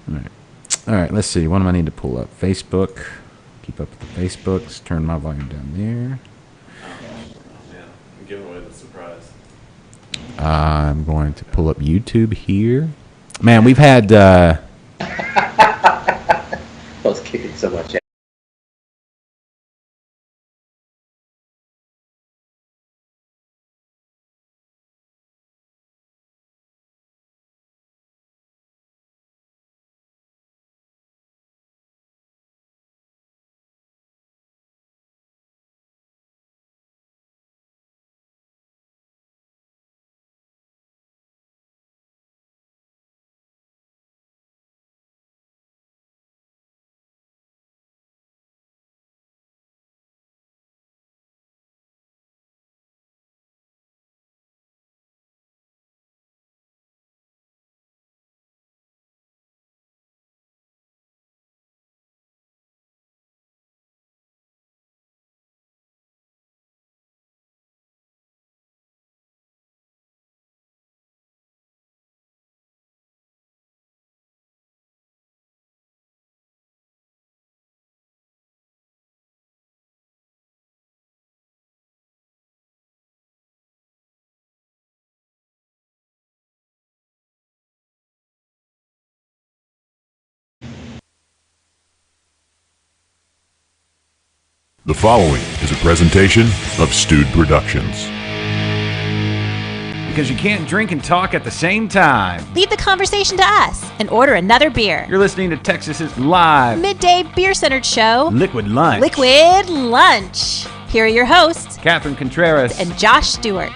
All right, let's see. What do I need to pull up? Facebook. Keep up with the Facebooks. Turn my volume down there. Yeah, I'm giving away the surprise. I'm going to pull up YouTube here. Man, we've had... I was kicking so much ass. The following is a presentation of Stewed Productions. Because you can't drink and talk at the same time. Leave the conversation to us and order another beer. You're listening to Texas's live Midday beer-centered show, Liquid Lunch. Liquid Lunch. Here are your hosts, Catherine Contreras and Josh Stewart.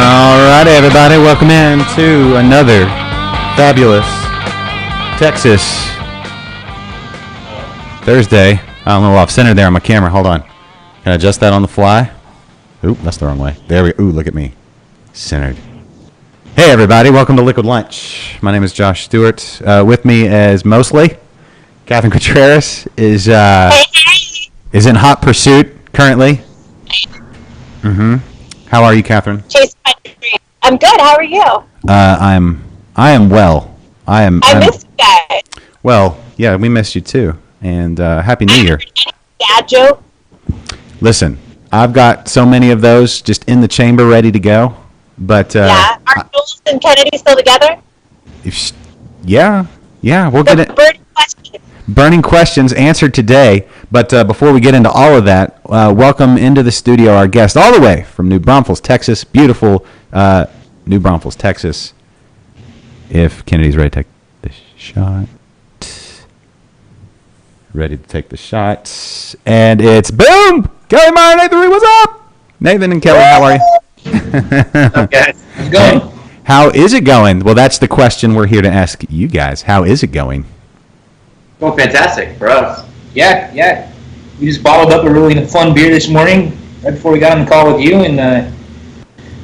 All right, everybody, welcome in to another fabulous Texas Thursday. I'm a little off center there on my camera. Hold on. Can I adjust that on the fly? Oop, that's the wrong way. There we go. Ooh, look at me. Centered. Hey, everybody, welcome to Liquid Lunch. My name is Josh Stewart. With me, as mostly, Catherine Contreras is in hot pursuit currently. Mm-hmm. How are you, Catherine? I'm good. How are you? I am well. I missed you guys. Well, yeah, we missed you too. And Happy New Year. Dad joke? Listen, I've got so many of those just in the chamber ready to go. But yeah, are Jules and Kennedy still together? Yeah, we'll get it. Burning questions answered today. But before we get into all of that, welcome into the studio our guest all the way from New Braunfels, Texas. Beautiful New Braunfels, Texas. If Kennedy's ready to take the shot. Ready to take the shot. And it's boom! Kelly Meyer, Nathan Reed, what's up? Nathan and Kelly, how are you? Okay, how's it going? How is it going? Well, that's the question we're here to ask you guys. How is it going? Going fantastic for us. Yeah. We just bottled up a really fun beer this morning, right before we got on the call with you, and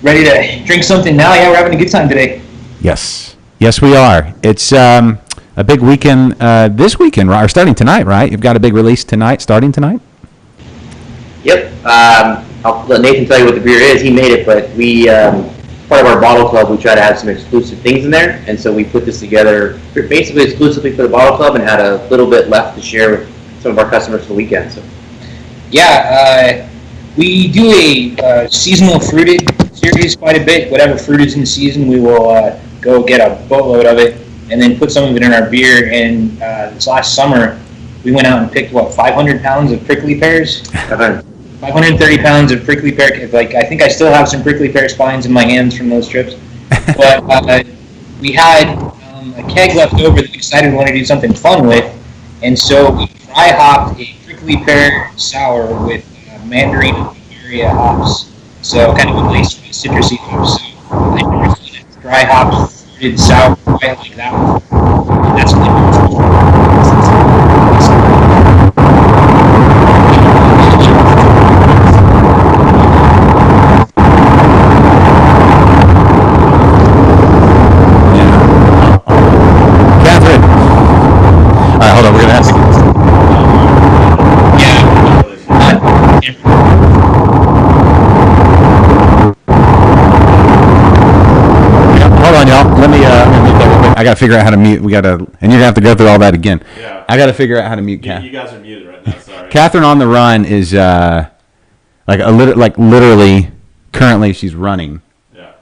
ready to drink something now. Yeah, we're having a good time today. Yes, we are. It's a big weekend this weekend, or starting tonight, right? You've got a big release tonight, starting tonight? Yep. I'll let Nathan tell you what the beer is. He made it, but we, part of our bottle club, we try to have some exclusive things in there, and so we put this together basically exclusively for the bottle club and had a little bit left to share with some of our customers for the weekend. So, yeah, we do a seasonal fruited series quite a bit. Whatever fruit is in season, we will go get a boatload of it and then put some of it in our beer. And this last summer, we went out and picked 500 pounds of prickly pears. 530 pounds of prickly pear. I think I still have some prickly pear spines in my hands from those trips. But we had a keg left over that we decided we wanted to do something fun with, and so we dry hopped a prickly pear sour with mandarin and Bavaria hops. So kind of a nice citrusy hops. So I've never seen a dry hopped fruited sour quite like that one. And that's what I gotta figure out how to mute. And you're gonna have to go through all that again. Yeah. I gotta figure out how to mute You, Catherine. you guys are muted right now. Sorry. Catherine on the run is literally currently she's running. Yeah.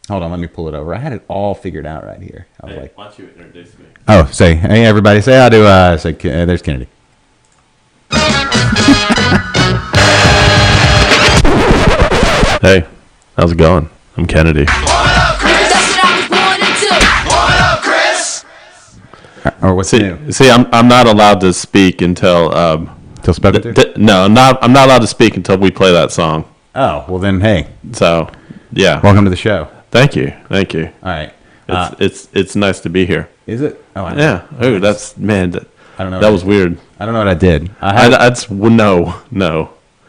Hold on, let me pull it over. I had it all figured out right here. I was Hey, like, why don't you introduce me? oh, say hey everybody, say I do. Say there's Kennedy. Hey, how's it going? I'm Kennedy. Or what's new? See, I'm not allowed to speak until Till spoken to? no, I'm not allowed to speak until we play that song. Oh, well then, hey, So, yeah. welcome to the show. Thank you. All right. It's nice to be here. Is it? Oh, I Yeah. Oh, that's man. I don't know. That was weird. I don't know what I did. That's no.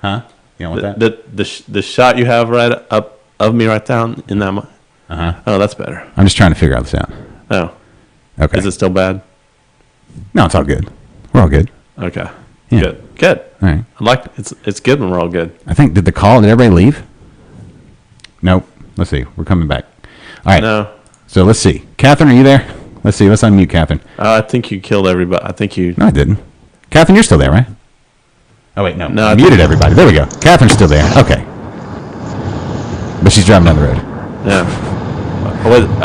Huh? You don't want that? The shot you have right up of me right down in that. Oh, that's better. I'm just trying to figure out this out. Oh, Okay. is it still bad? No, it's all good. We're all good. Okay. Yeah. Good. All right. I like it's good when we're all good. I think did everybody leave? Nope. Let's see. We're coming back. All right. No, So let's see. Catherine, are you there? Let's see. Let's unmute Catherine. I think you killed everybody. I think you. No, I didn't. Catherine, you're still there, right? Oh wait, no. No, I I muted think- everybody. There we go. Catherine's still there. Okay. But she's driving down the road. Yeah.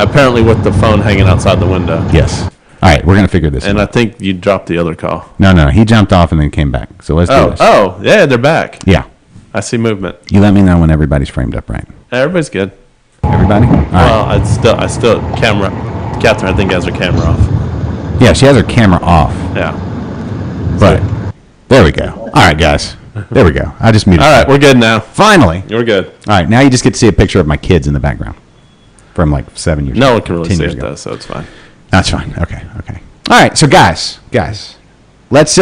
Apparently with the phone hanging outside the window. Yes. All right. We're gonna figure this And out. I think you dropped the other call. No. He jumped off and then came back. So let's do this. Oh, yeah, they're back. Yeah. I see movement. You let me know when everybody's framed up, right? Everybody's good. Everybody? All right. Well, I still camera. Catherine, I think has her camera off. Yeah, she has her camera off. Yeah. But there we go. All right, guys. There we go. I just muted. All right, her. we're good now. Finally. We're good. All right, now you just get to see a picture of my kids in the background from like 7 years No ago. one can really 10 see years it ago. though, so it's fine. That's fine. Okay. All right, so guys, let's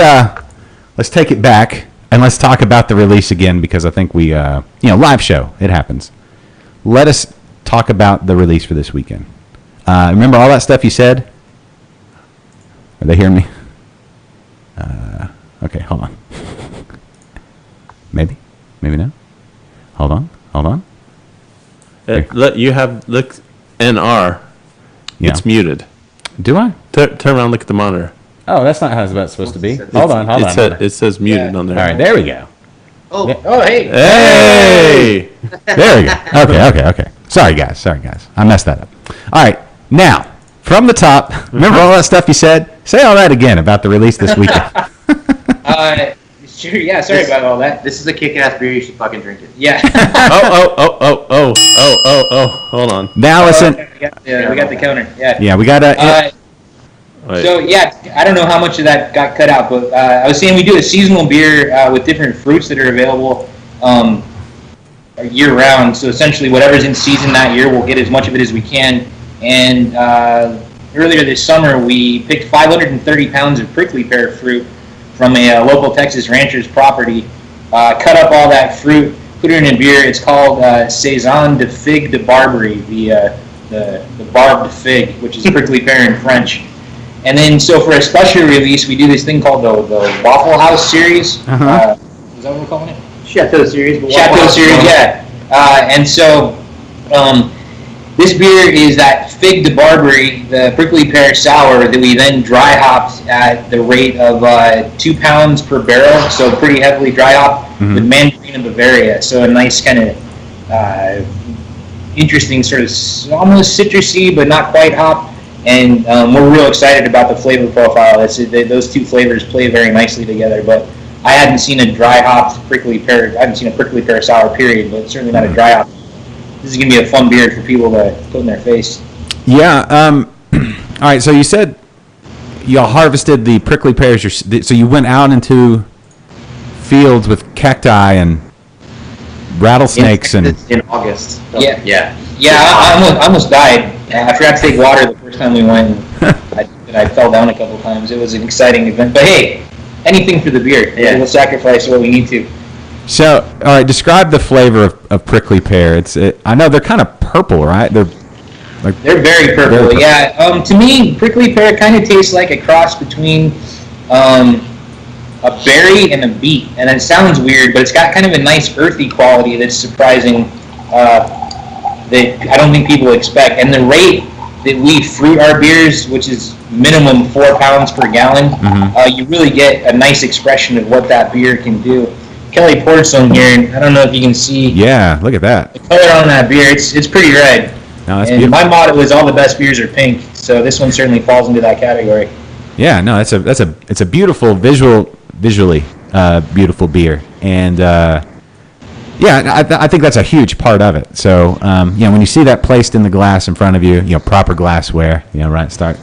take it back and let's talk about the release again because I think we live show, it happens. Let us talk about the release for this weekend. Remember all that stuff you said? Are they hearing me? Okay, hold on. Maybe no. Hold on. Let you have look NR. Yeah. It's muted. Do I? Turn around, and look at the monitor. Oh, that's not how it's supposed to be. Hold on. It says muted Yeah. on there. All right, there we go. Oh, hey. Hey. There we go. Okay. Sorry, guys. I messed that up. All right. Now, from the top, remember all that stuff you said? Say all that again about the release this weekend. Sure. Yeah. Sorry about all that. this is a kick-ass beer. You should fucking drink it. Yeah. Oh. Hold on. Now listen. We got the counter. Yeah. Yeah, we got to... Wait. So yeah, I don't know how much of that got cut out, but I was saying we do a seasonal beer with different fruits that are available year round. So essentially, whatever's in season that year, we'll get as much of it as we can. And earlier this summer, we picked 530 pounds of prickly pear fruit from a local Texas rancher's property. Cut up all that fruit, put it in a beer. It's called Saison de Figue de Barberie, the barbed fig, which is prickly pear in French. And then, so for a special release, we do this thing called the Waffle House series. Is that what we're calling it? Chateau series. But Chateau series, yeah. And so, this beer is that Figue de Barberie, the prickly pear sour that we then dry hopped at the rate of 2 pounds per barrel, so pretty heavily dry hopped with Mandarin and Bavaria. So a nice kind of interesting sort of almost citrusy, but not quite hop. And we're real excited about the flavor profile. Those two flavors play very nicely together. But I hadn't seen a dry hopped prickly pear. I haven't seen a prickly pear sour, period. But certainly not a dry hop. This is gonna be a fun beer for people to put in their face. Yeah. All right, so you said y'all harvested the prickly pears. So you went out into fields with cacti and rattlesnakes and... in August. So, Yeah. Yeah. Yeah, I almost died. I forgot to take water the first time we went. And I fell down a couple times. It was an exciting event. But hey, anything for the beer. Yeah. We'll sacrifice what we need to. So, all right, describe the flavor of prickly pear. I know they're kind of purple, right? They're Very purple. Very purple. Yeah. To me, prickly pear kind of tastes like a cross between a berry and a beet. And it sounds weird, but it's got kind of a nice earthy quality that's surprising. That I don't think people expect. And the rate that we fruit our beers, which is minimum 4 pounds per gallon, you really get a nice expression of what that beer can do. Kelly poured some here, and I don't know if you can see Yeah, look at that. the color on that beer. It's pretty red. No, that's And beautiful. my motto is all the best beers are pink, so this one certainly falls into that category. Yeah, no, it's a beautiful visually beautiful beer, and I think that's a huge part of it. So when you see that placed in the glass in front of you, proper glassware, right, start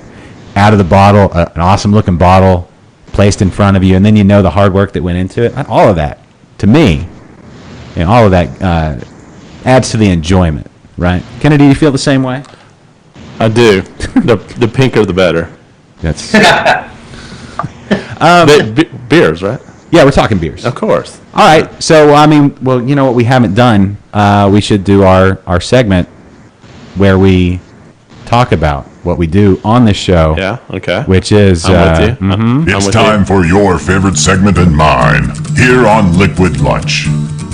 out of the bottle, an awesome looking bottle placed in front of you, and then the hard work that went into it. All of that, to me, all of that adds to the enjoyment, right? Kennedy, do you feel the same way? I do. The pinker, the better. That's Beers, right? yeah, we're talking beers. Of course. All right. So, you know what we haven't done? We should do our segment where we talk about what we do on this show. Yeah. Okay. Which is, I'm with you. It's with time for your favorite segment and mine here on Liquid Lunch.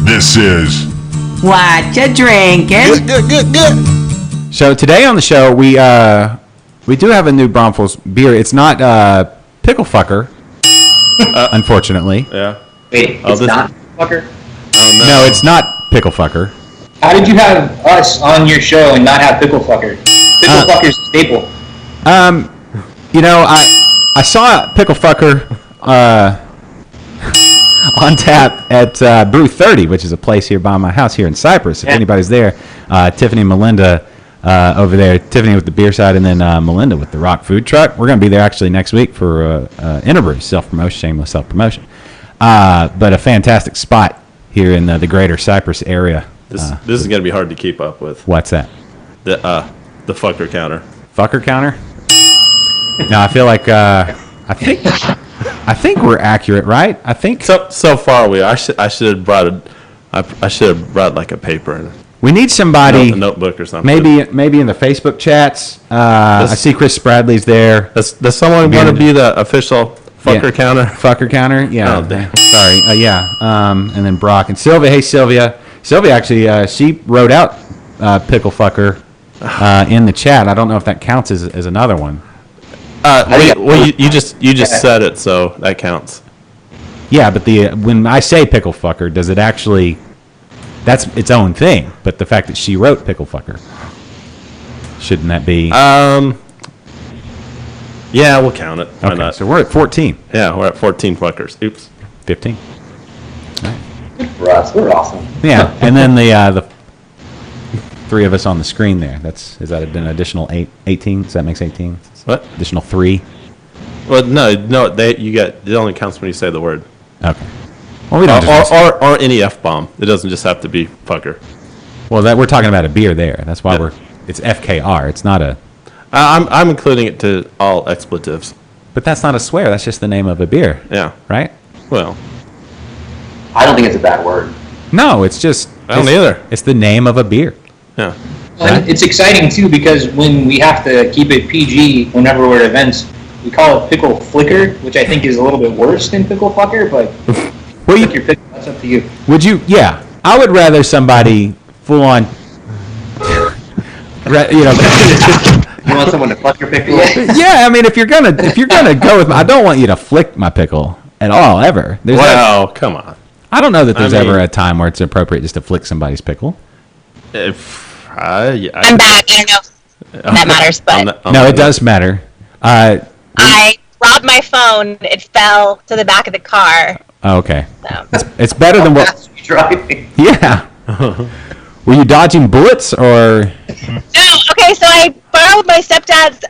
This is What you drinking? so today on the show, we do have a new Bromfels beer. It's not Pickle Fucker, unfortunately. Yeah. Wait, Oh, it's this- not fucker. Oh, No, it's not Pickle Fucker. How did you have us on your show and not have Pickle Fucker? Pickle Fucker's a staple. I saw Pickle Fucker on tap at Brew 30, which is a place here by my house here in Cyprus. If Yeah. anybody's there, Tiffany and Melinda over there. Tiffany with the beer side, and then Melinda with the rock food truck. We're going to be there actually next week for Interbrew, self-promotion, shameless self-promotion. But a fantastic spot here in the greater Cyprus area. This is going to be hard to keep up with. What's that? The fucker counter. Fucker counter? No, I feel like I think we're accurate, right? I think So far we. I should have brought I should have brought like a paper and we need somebody. a notebook or something. Maybe in the Facebook chats. I see Chris Spradley's there. Does someone want to be the official fucker Yeah. counter? Fucker counter. Yeah. Oh, damn. Sorry. Yeah. And then Brock and Sylvia. Hey, Sylvia. Sylvia actually she wrote out Pickle Fucker in the chat. I don't know if that counts as another one. You just said it, so that counts. Yeah, but when I say Pickle Fucker, does it actually? That's its own thing. But the fact that she wrote Pickle Fucker, shouldn't that be? Yeah, we'll count it. Why Okay, not? so we're at 14. Yeah, we're at 14 fuckers. Oops. 15. For us, we're awesome. Yeah, and then the three of us on the screen there. Is that an additional 18? Does that makes 18? What? Additional 3? Well, no. It only counts when you say the word. Okay. Well, we don't just, Or any F bomb. It doesn't just have to be fucker. well, that we're talking about a beer there. That's why it's FKR. It's not a. I'm including it to all expletives. But that's not a swear. That's just the name of a beer, Yeah. right? Well, I don't think it's a bad word. No, it's just. I don't it's- either. It's the name of a beer. yeah. And it's exciting too because when we have to keep it PG whenever we're at events, we call it Pickle Flicker, which I think is a little bit worse than Pickle Fucker, but Well, pick your pick. That's up to you. would you? Yeah, I would rather somebody full on. You want someone to fuck your pickle? Yeah, I mean, if you're gonna go with, I don't want you to flick my pickle at all ever. There's Wow, come on. I don't know that there's I mean- ever a time where it's appropriate just to flick somebody's pickle. I'm back. I don't know if that matters, but No, it does matter. I robbed my phone. It fell to the back of the car. Oh, okay. So. It's better than what. Fast are you driving? Yeah. Were you dodging bullets or? No, okay, so I borrowed my stepdad's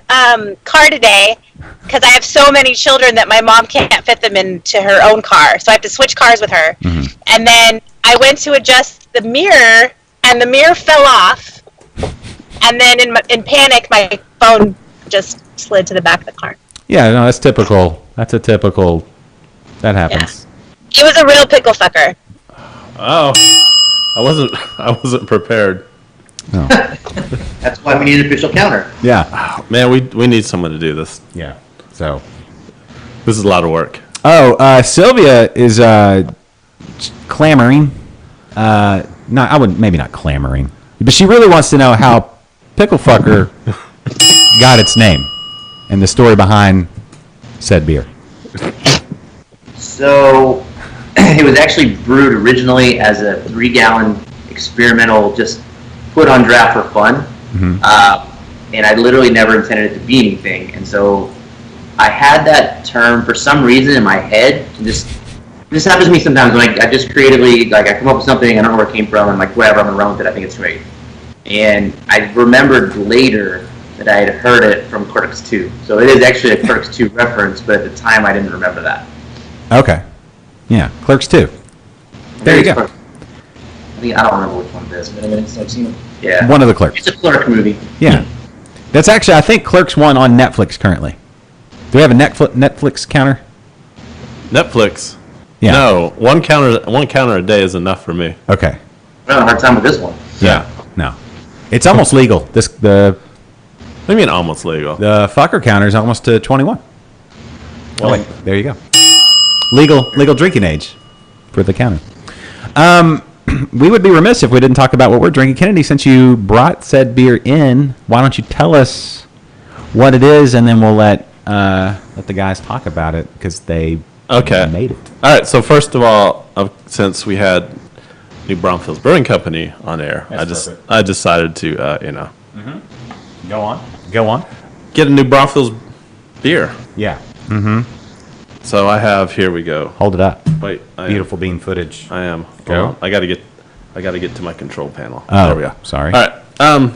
car today because I have so many children that my mom can't fit them into her own car. So I have to switch cars with her. Mm-hmm. And then I went to adjust the mirror, and the mirror fell off. And then in panic, my phone just slid to the back of the car. Yeah, no, that's typical. That's a typical. That happens. It was a real pickle fucker. Oh, I wasn't prepared. No. That's why we need an official counter. Yeah. Man, we need someone to do this. Yeah. So. This is a lot of work. Oh, Sylvia is clamoring. Maybe not clamoring, but she really wants to know how Pickle Fucker got its name and the story behind said beer. So it was actually brewed originally as a 3-gallon experimental, just put on draft for fun. And I literally never intended it to be anything. And so I had that term for some reason in my head. This happens to me sometimes when I just creatively, like, I come up with something, I don't know where it came from, and like, whatever, I'm gonna run with it, I think it's great. And I remembered later that I had heard it from Clerks 2. So it is actually a Clerks 2 reference, but at the time I didn't remember that. Okay. Yeah, Clerks 2. There you go. I don't remember which one it is. It's been a minute since I've seen it. Yeah. One of the Clerks. It's a Clerk movie. Yeah. That's actually, I think, Clerks 1 on Netflix currently. Do we have a Netflix counter? Netflix. Yeah. No, one counter a day is enough for me. Okay. I'm having a hard time with this one. Yeah. No. It's almost legal. The What do you mean almost legal? fucker counter is almost to 21. Well, Wait, there you go. Legal drinking age for the counter. We would be remiss if we didn't talk about what we're drinking. Kennedy, since you brought said beer in, why don't you tell us what it is, and then we'll let the guys talk about it because they made it. All right. So first of all, since we had New Braunfels Brewing Company on air, I decided to Go on. get a New Braunfels beer. Yeah. So I have, here we go. Hold it up. Wait, Beautiful bean footage. I am. Go. Hold on. I got to get to my control panel. Oh, there we go. Sorry. All right.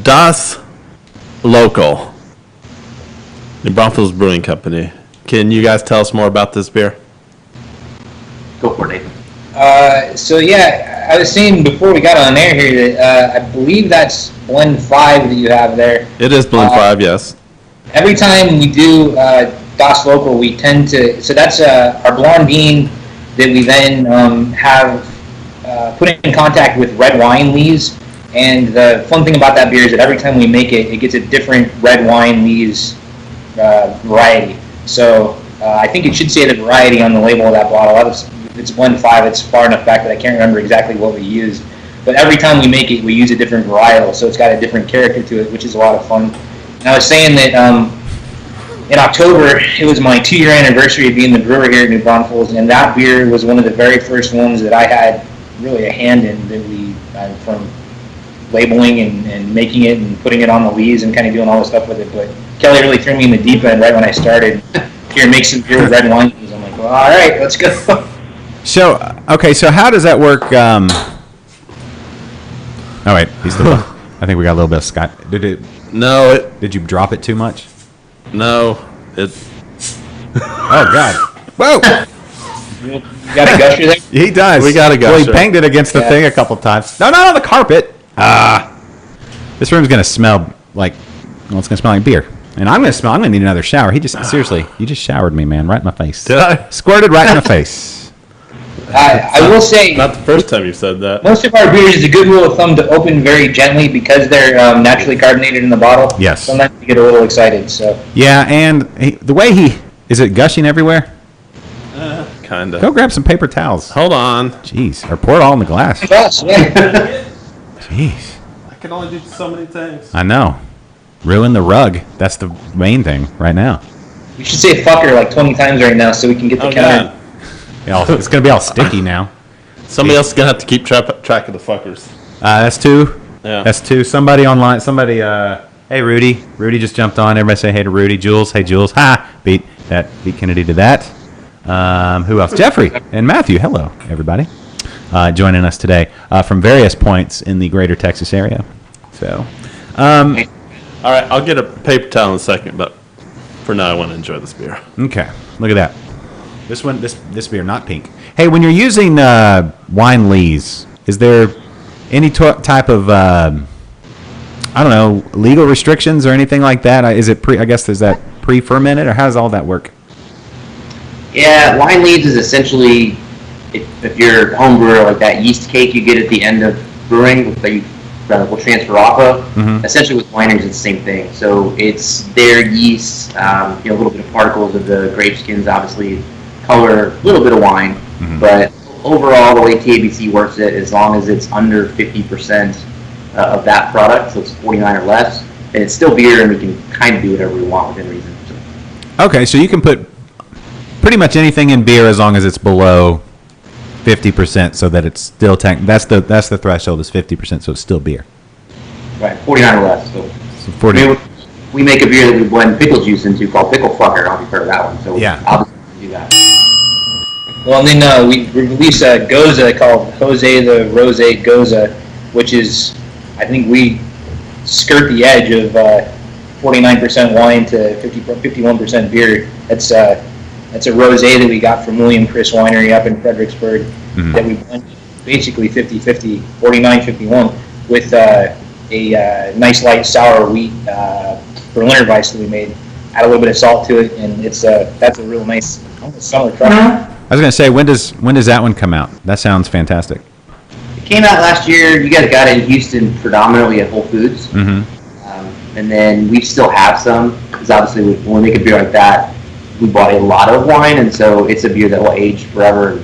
Das Local, New Braunfels Brewing Company. Can you guys tell us more about this beer? Go for it, Nathan. So yeah, I was saying before we got on air here that I believe that's blend 5 that you have there. It is blend 5, yes. Every time we do Das Local, we tend to, so that's our blonde bean that we then have put in contact with red wine lees. And the fun thing about that beer is that every time we make it, it gets a different red wine lees variety. So I think it should say the variety on the label of that bottle. If it's blend 5, it's far enough back that I can't remember exactly what we used. But every time we make it, we use a different varietal, so it's got a different character to it, which is a lot of fun. And I was saying that in October, it was my 2-year anniversary of being the brewer here at New Braunfels, and that beer was one of the very first ones that I had really a hand in, that we, from labeling and making it and putting it on the lees and kind of doing all this stuff with it. But Kelly really threw me in the deep end right when I started. Here, make some beer with red wine lees. I'm like, well, all right, let's go. So, okay, so how does that work? Oh, wait, he's still. I think we got a little bit of Scott. Did you drop it too much? No, Oh, God. Whoa! You got a gusher there? He does. We got a Well, he gusher. banged it against the thing a couple times. No, not on the carpet. This room's going to smell like, well, it's going to smell like beer. And I'm going to need another shower. Seriously, you just showered me, man, right in my face. Did I? Squirted right in the face. I will say, Not the first time you said that. most of our beers is a good rule of thumb to open very gently because they're naturally carbonated in the bottle. Yes. Sometimes you get a little excited. So Yeah, and the way is it gushing everywhere? Kinda. Go grab some paper towels. Hold on. Jeez, or pour it all in the glass. yes, yeah. Jeez. I can only do so many things. I know. Ruin the rug. That's the main thing right now. We should say fucker like 20 times right now so we can get the Oh, count. God. It's going to be all sticky now. Somebody else is going to have to keep track of the fuckers. That's 2. Yeah. That's 2. Somebody online. Somebody. Hey, Rudy. Rudy just jumped on. Everybody say hey to Rudy. Jules. Hey, Jules. Ha! Beat Kennedy to that. Who else? Jeffrey and Matthew. Hello, everybody. Joining us today from various points in the greater Texas area. So, All right, I'll get a paper towel in a second, but for now I want to enjoy this beer. okay. Look at that. This one, this beer, not pink. Hey, when you're using wine lees, is there any type of I don't know, legal restrictions or anything like that? Is it I guess is that pre-fermented, or how does all that work? Yeah, wine lees is essentially, if you're a home brewer, like that yeast cake you get at the end of brewing that you will transfer off of. Essentially with wineries, it's the same thing. So it's their yeast, a little bit of particles of the grape skins, obviously color, a little bit of wine. But overall, the way TABC works it, as long as it's under 50% of that product, so it's 49 or less, and it's still beer, and we can kind of do whatever we want within reason. So. Okay, so you can put pretty much anything in beer as long as it's below 50%, so that it's still that's the threshold is 50%, so it's still beer. Right, 49 or less. So 40. We make a beer that we blend pickle juice into called Pickle Fucker. I don't know if you've heard of that one. So Yeah. obviously we do that. Well, and then we released a Goza called Jose the Rose Goza, which is, I think we skirt the edge of 49% wine to 51% beer. That's a rosé that we got from William Chris Winery up in Fredericksburg that we blended basically 50-50, 49-51 with a nice light sour wheat Berliner Weiss that we made. Add a little bit of salt to it, and that's a real nice summer truck. I was going to say, when does that one come out? That sounds fantastic. It came out last year. You guys got it in Houston predominantly at Whole Foods. Mm-hmm. And then we still have some, because obviously when we make a beer like that, we bought a lot of wine, and so it's a beer that will age forever.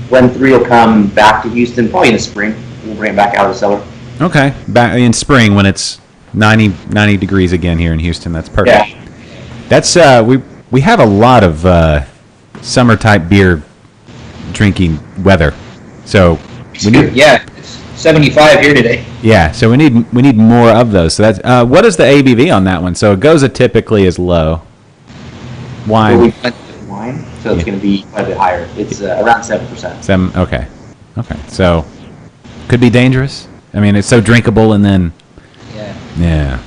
When 3 will come back to Houston, probably in the spring. We'll bring it back out of the cellar. Okay, back in spring when it's 90 degrees again here in Houston. That's perfect. Yeah. That's we have a lot of summer type beer drinking weather, so we need it's 75 here today. Yeah, so we need more of those. So that's what is the ABV on that one? So it goes typically is low. Wine. Well, we blended with wine, so it's going to be quite a bit higher. It's around 7%. Okay. So could be dangerous. I mean, it's so drinkable, and then yeah.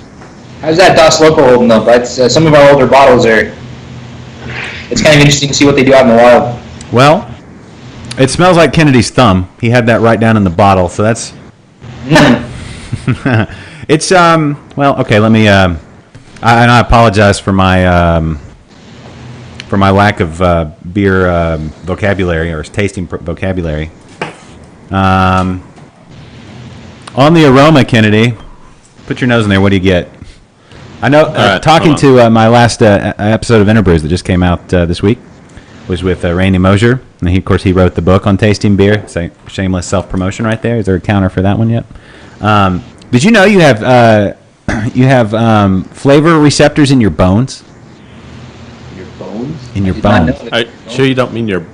How's that Das Loco holding up? That's some of our older bottles are. It's kind of interesting to see what they do out in the wild. Well, it smells like Kennedy's thumb. He had that right down in the bottle, so that's. It's well, okay. Let me. I apologize for my lack of beer vocabulary or tasting vocabulary. On the aroma, Kennedy, put your nose in there. What do you get? I know. right, Talking to my last episode of Interbrews that just came out this week was with Randy Mosier, and he wrote the book on tasting beer. So shameless self-promotion right there. Is there a counter for that one yet? Did you know you have flavor receptors in your bones? Your bones? In your bones? Are you sure you don't mean your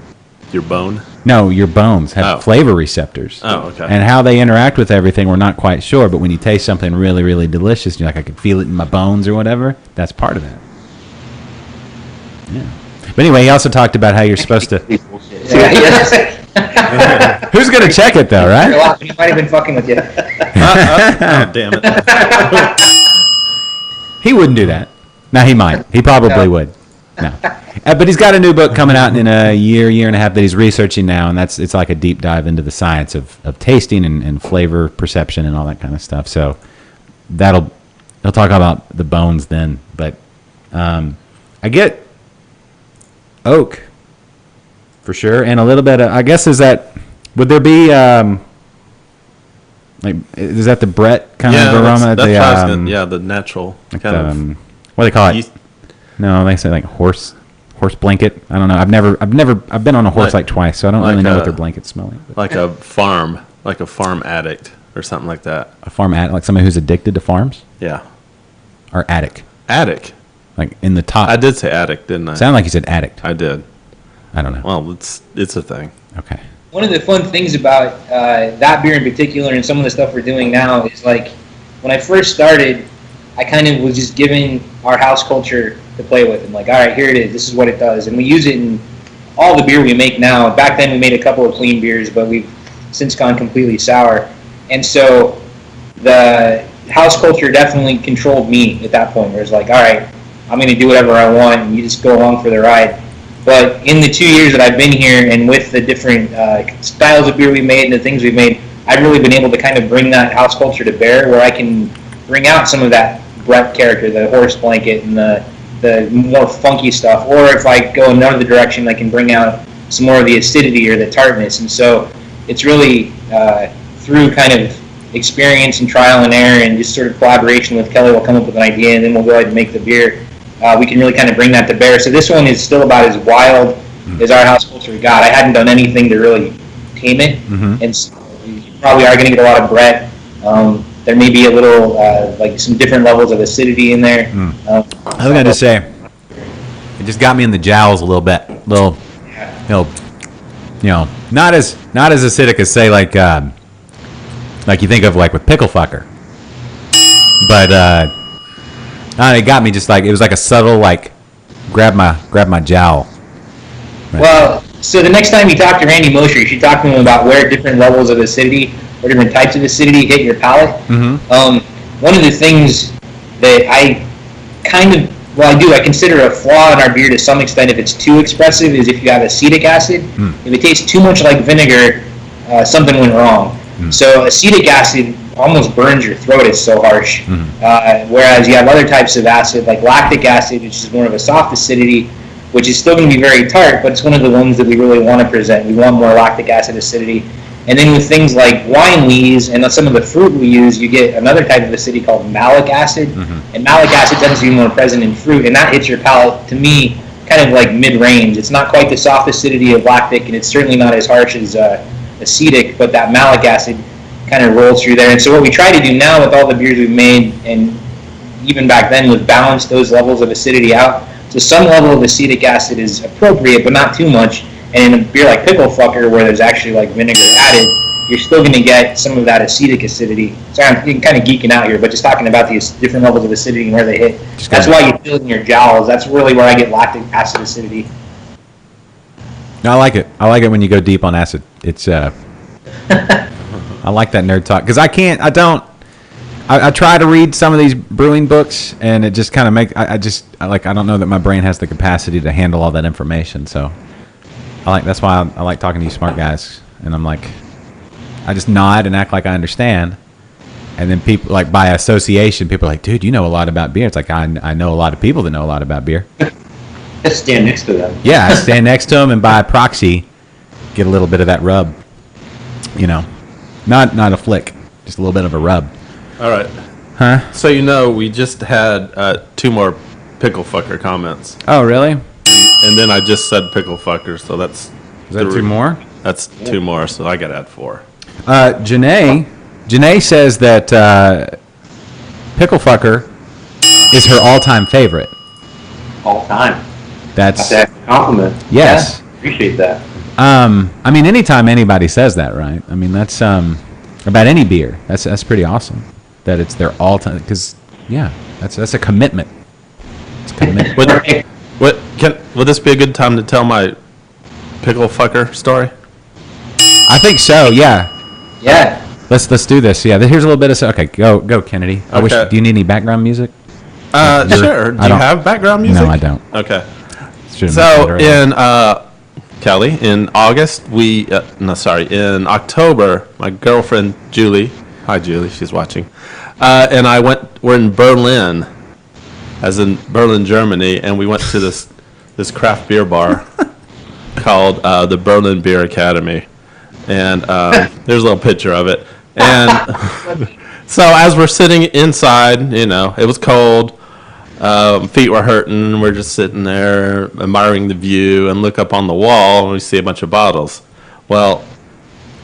bone? No, your bones have flavor receptors. Oh, okay. And how they interact with everything, we're not quite sure. But when you taste something really, really delicious, you're like, I can feel it in my bones or whatever. That's part of that. Yeah. But anyway, he also talked about how you're supposed to. Who's going to check it though, right? He might have been fucking with you. Oh, damn it. He wouldn't do that. No, he might. He probably would. No. But he's got a new book coming out in a year and a half that he's researching now, and it's like a deep dive into the science of tasting and flavor perception and all that kind of stuff. So he'll talk about the bones then. But I get oak for sure, and a little bit of, I guess, would there be is that the Brett kind of aroma? The natural like kind of. What do they call it? No, they say like horse blanket. I don't know. I've been on a horse like twice, so I don't really know what their blankets smell like. Like a farm addict or something like that. A farm addict, like somebody who's addicted to farms? Yeah. Or attic? Attic. Like in the top. I did say addict, didn't I? Sounded like you said addict. I did. I don't know. Well, it's a thing. Okay. One of the fun things about that beer in particular and some of the stuff we're doing now is like when I first started, I kind of was just giving our house culture to play with and like, all right, here it is. This is what it does. And we use it in all the beer we make now. Back then we made a couple of clean beers, but we've since gone completely sour. And so the house culture definitely controlled me at that point where it's like, all right, I'm going to do whatever I want and you just go along for the ride. But in the 2 years that I've been here and with the different styles of beer we made and the things we've made, I've really been able to kind of bring that house culture to bear where I can bring out some of that Brett character, the horse blanket and the more funky stuff. Or if I go another direction, I can bring out some more of the acidity or the tartness. And so it's really through kind of experience and trial and error and just sort of collaboration with Kelly, we'll come up with an idea and then we'll go ahead and make the beer. We can really kind of bring that to bear. So this one is still about as wild as our house culture got. I hadn't done anything to really tame it. And so you probably are going to get a lot of Brett. There may be a little like some different levels of acidity in there. I was gonna just say, it just got me in the jowls a little bit. Not as acidic as say like you think of like with pickle fucker, but it got me just like it was like a subtle like grab my jowl. Right. Well, so the next time you talk to Randy Mosher, you should talk to him about where different levels of acidity or different types of acidity hit your palate. One of the things that I consider a flaw in our beer to some extent if it's too expressive is if you have acetic acid. If it tastes too much like vinegar, something went wrong. So acetic acid almost burns your throat, it's so harsh. Whereas you have other types of acid like lactic acid, which is more of a soft acidity, which is still going to be very tart, but it's one of the ones that we really want to present. We want more lactic acid acidity. And then with things like wine lees and some of the fruit we use, you get another type of acidity called malic acid. And malic acid tends to be more present in fruit, and that hits your palate, to me, kind of like mid-range. It's not quite the soft acidity of lactic, and it's certainly not as harsh as acetic, but that malic acid kind of rolls through there. And so what we try to do now with all the beers we've made, and even back then, was balance those levels of acidity out. So some level of acetic acid is appropriate, but not too much. And in a beer like Pickle Fucker, where there's actually like vinegar added, you're still going to get some of that acetic acidity. Sorry, I'm kind of geeking out here, but just talking about these different levels of acidity and where they hit. That's why you feel it in your jowls. That's really where I get lactic acid acidity. No, I like it. I like it when you go deep on acid. It's I like that nerd talk because I try to read some of these brewing books, and it just kind of I don't know that my brain has the capacity to handle all that information. So that's why I like talking to you smart guys, and I'm like, I just nod and act like I understand, and then people like by association, people are like, dude, you know a lot about beer. It's like I know a lot of people that know a lot about beer. Just stand next to them. Yeah, I stand next to them and by proxy get a little bit of that rub. Not a flick, just a little bit of a rub. All right. Huh? So we just had 2 more pickle fucker comments. Oh, really? And then I just said pickle fucker, so that's... Is that 2 more? That's 2 more, so I got to add 4. Janae says that pickle fucker is her all-time favorite. All time. That's a compliment. Yes. Yeah, appreciate that. I mean, anytime anybody says that, right? I mean, that's about any beer. That's pretty awesome. That it's their all-time, because that's a commitment. It's a commitment. Would this be a good time to tell my pickle fucker story? I think so. Yeah. Yeah. Let's do this. Yeah. Here's a little bit of okay. Go Kennedy. Okay. Do you need any background music? Sure. Do you have background music? No, I don't. Okay. So in Kelly, in August, in October, my girlfriend Julie, hi Julie, she's watching, and we're in Berlin, as in Berlin, Germany, and we went to this craft beer bar called the Berlin Beer Academy, and there's a little picture of it, and so as we're sitting inside, it was cold. Feet were hurting. We're just sitting there admiring the view and look up on the wall and we see a bunch of bottles. Well,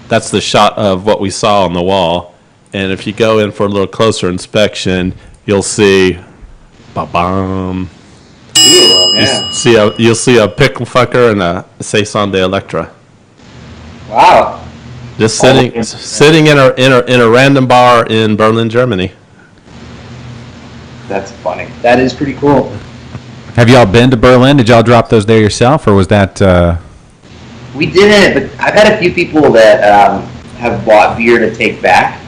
that's the shot of what we saw on the wall. And if you go in for a little closer inspection, you'll see, ba-bam. You'll see a pickle fucker and a Saison de Electra. Wow. Just sitting in a random bar in Berlin, Germany. That's funny. That is pretty cool. Have y'all been to Berlin? Did y'all drop those there yourself, or was that? We didn't, but I've had a few people that have bought beer to take back,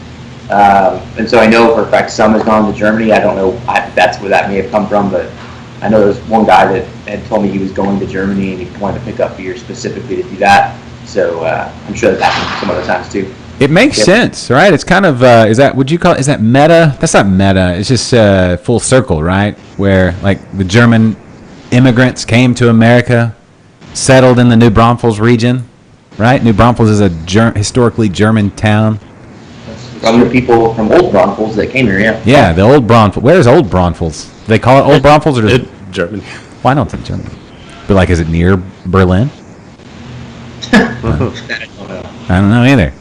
and so I know for a fact some has gone to Germany. I don't know if that's where that may have come from, but I know there's one guy that had told me he was going to Germany and he wanted to pick up beer specifically to do that. So I'm sure that happens some other times too. It makes sense, right? It's kind of is that meta? That's not meta. It's just full circle, right? Where like the German immigrants came to America, settled in the New Braunfels region, right? New Braunfels is a historically German town. From the people from Old Braunfels that came here, yeah. Yeah, the Old Braunfels. Where's Old Braunfels? Do they call it Old Braunfels or just Germany? Why not in Germany? But like, is it near Berlin? I don't know. I don't know either.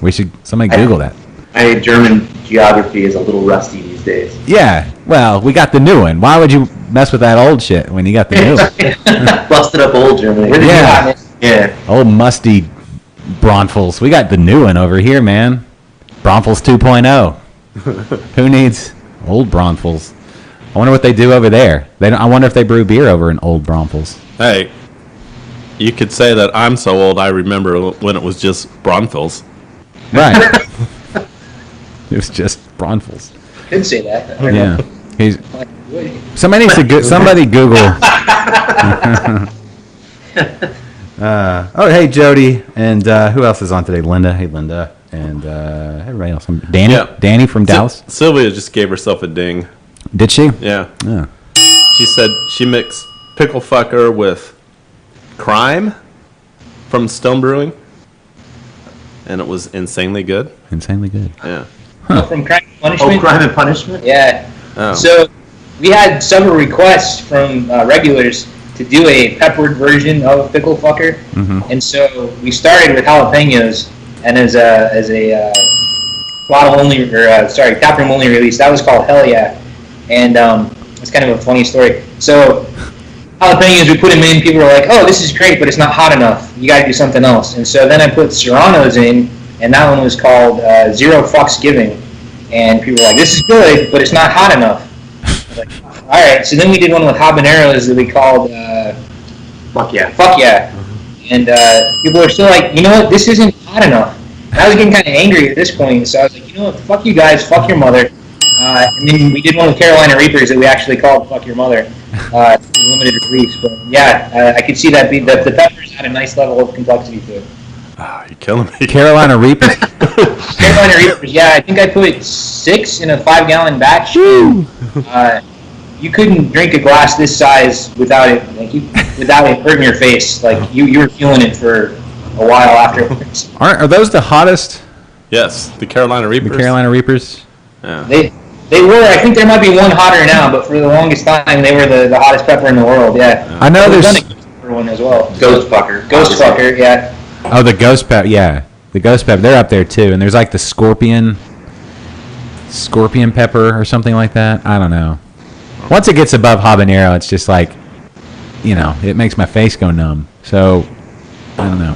Somebody Google that. My German geography is a little rusty these days. Yeah. Well, we got the new one. Why would you mess with that old shit when you got the new one? Busted up old Germany. Yeah. Yeah. Old musty Braunfels. We got the new one over here, man. Braunfels 2.0. Who needs old Braunfels? I wonder what they do over there. I wonder if they brew beer over in old Braunfels. Hey, you could say that I'm so old I remember when it was just Braunfels. Right. It was just Braunfels. Could say that. Yeah. Somebody needs to somebody Google. Hey Jody, and who else is on today? Linda. Hey Linda, and everybody else. Danny. Yeah. Danny from Dallas. Sylvia just gave herself a ding. Did she? Yeah. Yeah. She said she mixed pickle fucker with crime from Stone Brewing, and it was insanely good. Insanely good. Yeah. From Crime and Punishment? Oh, Crime and Punishment? Yeah. Oh. So we had several requests from regulars to do a peppered version of Pickle Fucker. Mm-hmm. And so we started with jalapenos, and as a bottle only, or tap room only release, that was called Hell Yeah. And it's kind of a funny story. So jalapenos, we put them in, people were like, oh, this is great, but it's not hot enough. You got to do something else. And so then I put Serranos in, and that one was called Zero Fucks Giving. And people were like, this is good, but it's not hot enough. I was like, all right. So then we did one with habaneros that we called Fuck Yeah. Fuck Yeah. And people were still like, you know what, this isn't hot enough. And I was getting kind of angry at this point, so I was like, you know what, fuck you guys, fuck your mother. And then we did one with Carolina Reapers that we actually called Fuck Your Mother. Limited release. But yeah, I could see that the peppers had a nice level of complexity to it. Ah, you're killing me. Carolina Reapers. Carolina Reapers, yeah, I think I put 6 in a 5-gallon batch. You couldn't drink a glass this size without it hurting your face. Like you were feeling it for a while afterwards. Are those the hottest? Yes, the Carolina Reapers. The Carolina Reapers. Yeah. They were. I think there might be one hotter now, but for the longest time they were the hottest pepper in the world. Yeah. I know there's one as well. Ghost Fucker. Ghost Fucker. Yeah. Oh, the Ghost Pepper. Yeah, the Ghost Pepper. They're up there too, and there's like the Scorpion Pepper or something like that. I don't know. Once it gets above habanero, it's just like, it makes my face go numb. So, I don't know.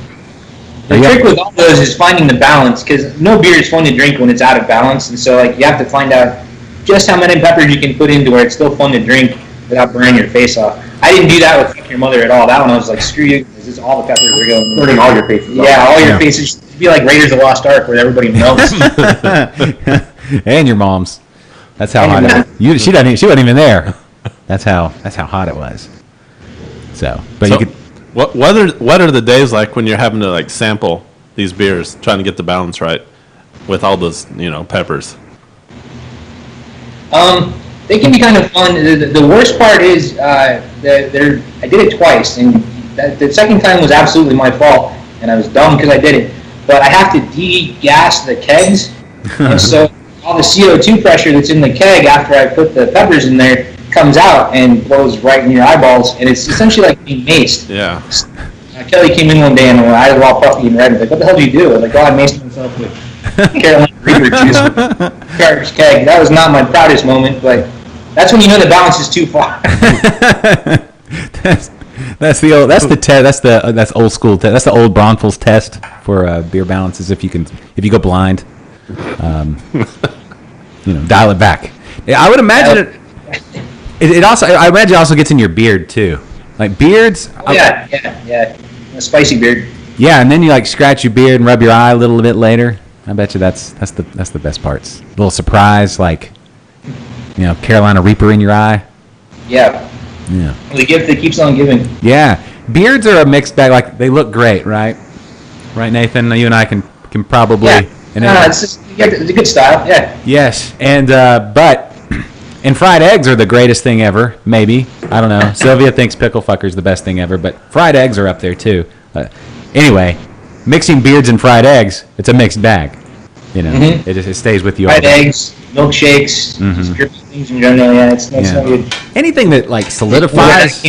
The trick with all those is finding the balance, because no beer is fun to drink when it's out of balance, and so you have to find out just how many peppers you can put into where it's still fun to drink without burning your face off. I didn't do that with Fuck Your Mother at all. That one I was like, screw you, this is all the peppers we're going. Burning all your faces. Yeah, all your faces. It'd be like Raiders of the Lost Ark, where everybody melts. And your mom's. That's how hot it was. She wasn't even there. That's how hot it was. So, but you could. What are the days like when you're having to like sample these beers, trying to get the balance right with all those peppers? They can be kind of fun. The worst part is I did it twice, and the second time was absolutely my fault, and I was dumb because I did it. But I have to degas the kegs, and so all the CO2 pressure that's in the keg after I put the peppers in there comes out and blows right in your eyeballs, and it's essentially like being maced. Yeah. Kelly came in one day and I was all puffy and red. I was like, what the hell did you do? I was like, oh, I maced myself with Carolina Reaper juice. Garbage keg. That was not my proudest moment, but that's when you know the balance is too far. That's old school test. That's the old Braunfels test for beer balances. If you go blind, dial it back. I would imagine it also. I imagine it also gets in your beard too. Like beards. Oh, yeah. A spicy beard. Yeah, and then you like scratch your beard and rub your eye a little bit later. I bet you that's the best parts. A little surprise, like Carolina Reaper in your eye. Yeah. Yeah. The gift that keeps on giving. Yeah, beards are a mixed bag. Like they look great, right? Right, Nathan. You and I can probably. Yeah. It's a good style. Yeah. Yes, and but. And fried eggs are the greatest thing ever, maybe. I don't know. Sylvia thinks pickle fucker's the best thing ever, but fried eggs are up there too. Anyway, mixing beards and fried eggs, it's a mixed bag. It stays with you. Fried eggs, milkshakes, things in general. Yeah, it's not good. Anything that like solidifies.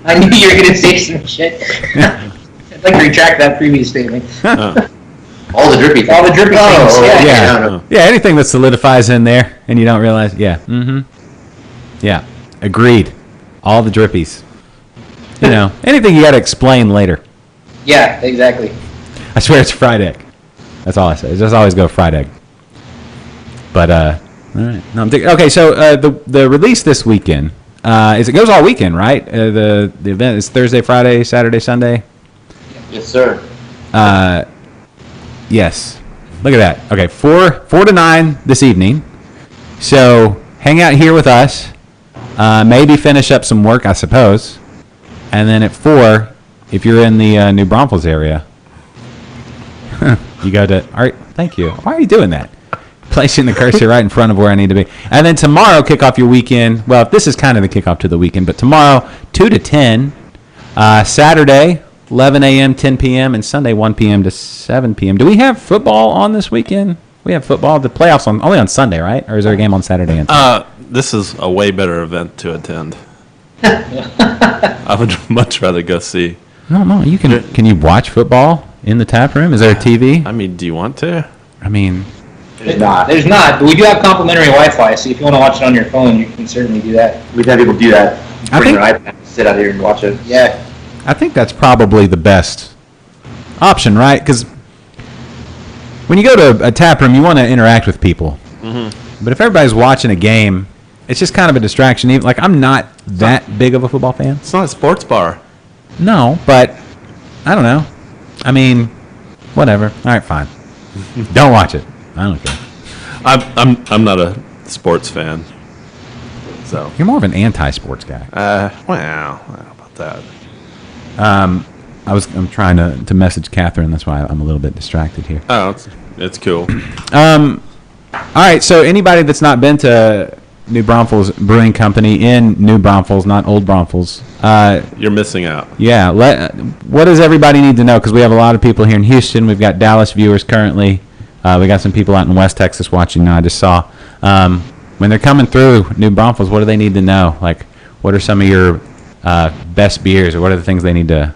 I knew you were gonna say some shit. I'd like to retract that previous statement. All the drippy things. All the drippy things. Yeah. Yeah. Yeah, anything that solidifies in there and you don't realize. Yeah. Mm-hmm. Yeah. Agreed. All the drippies. You know, anything you got to explain later. Yeah, exactly. I swear it's fried egg. That's all I say. Just always go fried egg. But, all right. No, okay, so the release this weekend, it goes all weekend, right? The event is Thursday, Friday, Saturday, Sunday? Yes, sir. Yes. Look at that. Okay, 4 to 9 this evening. So hang out here with us. Maybe finish up some work, I suppose. And then at 4, if you're in the New Braunfels area, you go to... All right, thank you. Why are you doing that? Placing the cursor right in front of where I need to be. And then tomorrow, kick off your weekend. Well, this is kind of the kickoff to the weekend, but tomorrow, 2 to 10. Saturday, 11 a.m., 10 p.m., and Sunday, 1 p.m. to 7 p.m. Do we have football on this weekend? We have football. The playoffs only on Sunday, right? Or is there a game on Saturday? And This is a way better event to attend. I would much rather go see. No. You can you watch football in the tap room? Is there a TV? I mean, do you want to? I mean, There's not. There's not, but we do have complimentary Wi-Fi, so if you want to watch it on your phone, you can certainly do that. We've had people do that. I Bring think- their iPad, sit out here and watch it. Yeah. I think that's probably the best option, right? Because when you go to a tap room, you want to interact with people. Mm-hmm. But if everybody's watching a game, it's just kind of a distraction. Even like I'm not that big of a football fan. It's not a sports bar. No, but I don't know. I mean, whatever. All right, fine. Don't watch it. I don't care. I'm not a sports fan. So You're more of an anti-sports guy. well, how about that? I'm trying to message Catherine. That's why I'm a little bit distracted here. Oh, it's cool. All right. So anybody that's not been to New Braunfels Brewing Company in New Braunfels, not Old Braunfels, You're missing out. yeah. What does everybody need to know? Because we have a lot of people here in Houston. We've got Dallas viewers currently. We got some people out in West Texas watching now. I just saw. When they're coming through New Braunfels, what do they need to know? Like, what are some of your best beers, or what are the things they need to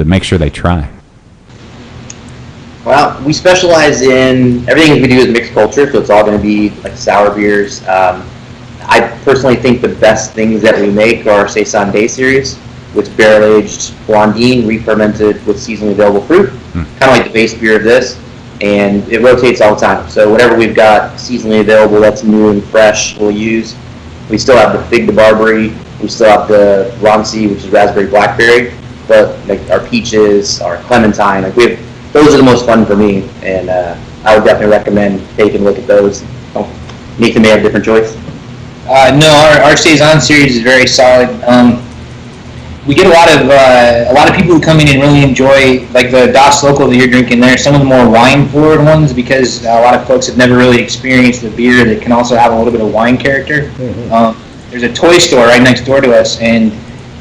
make sure they try? Well, we specialize in everything we do is mixed culture, so it's all going to be like sour beers. I personally think the best things that we make are Saison Day series, which barrel-aged Blondine, re-fermented with seasonally available fruit, kind of like the base beer of this, and it rotates all the time. So whatever we've got seasonally available that's new and fresh, we'll use. We still have the Fig de Barberry, we still have the Romsey, which is raspberry blackberry, but like our peaches, our clementine, like those are the most fun for me, and I would definitely recommend taking a look at those. Nathan may have a different choice. No, our Saison series is very solid. We get a lot of people who come in and really enjoy like the Das Local that you're drinking there. Some of the more wine forward ones, because a lot of folks have never really experienced the beer that can also have a little bit of wine character. Mm-hmm. There's a toy store right next door to us, and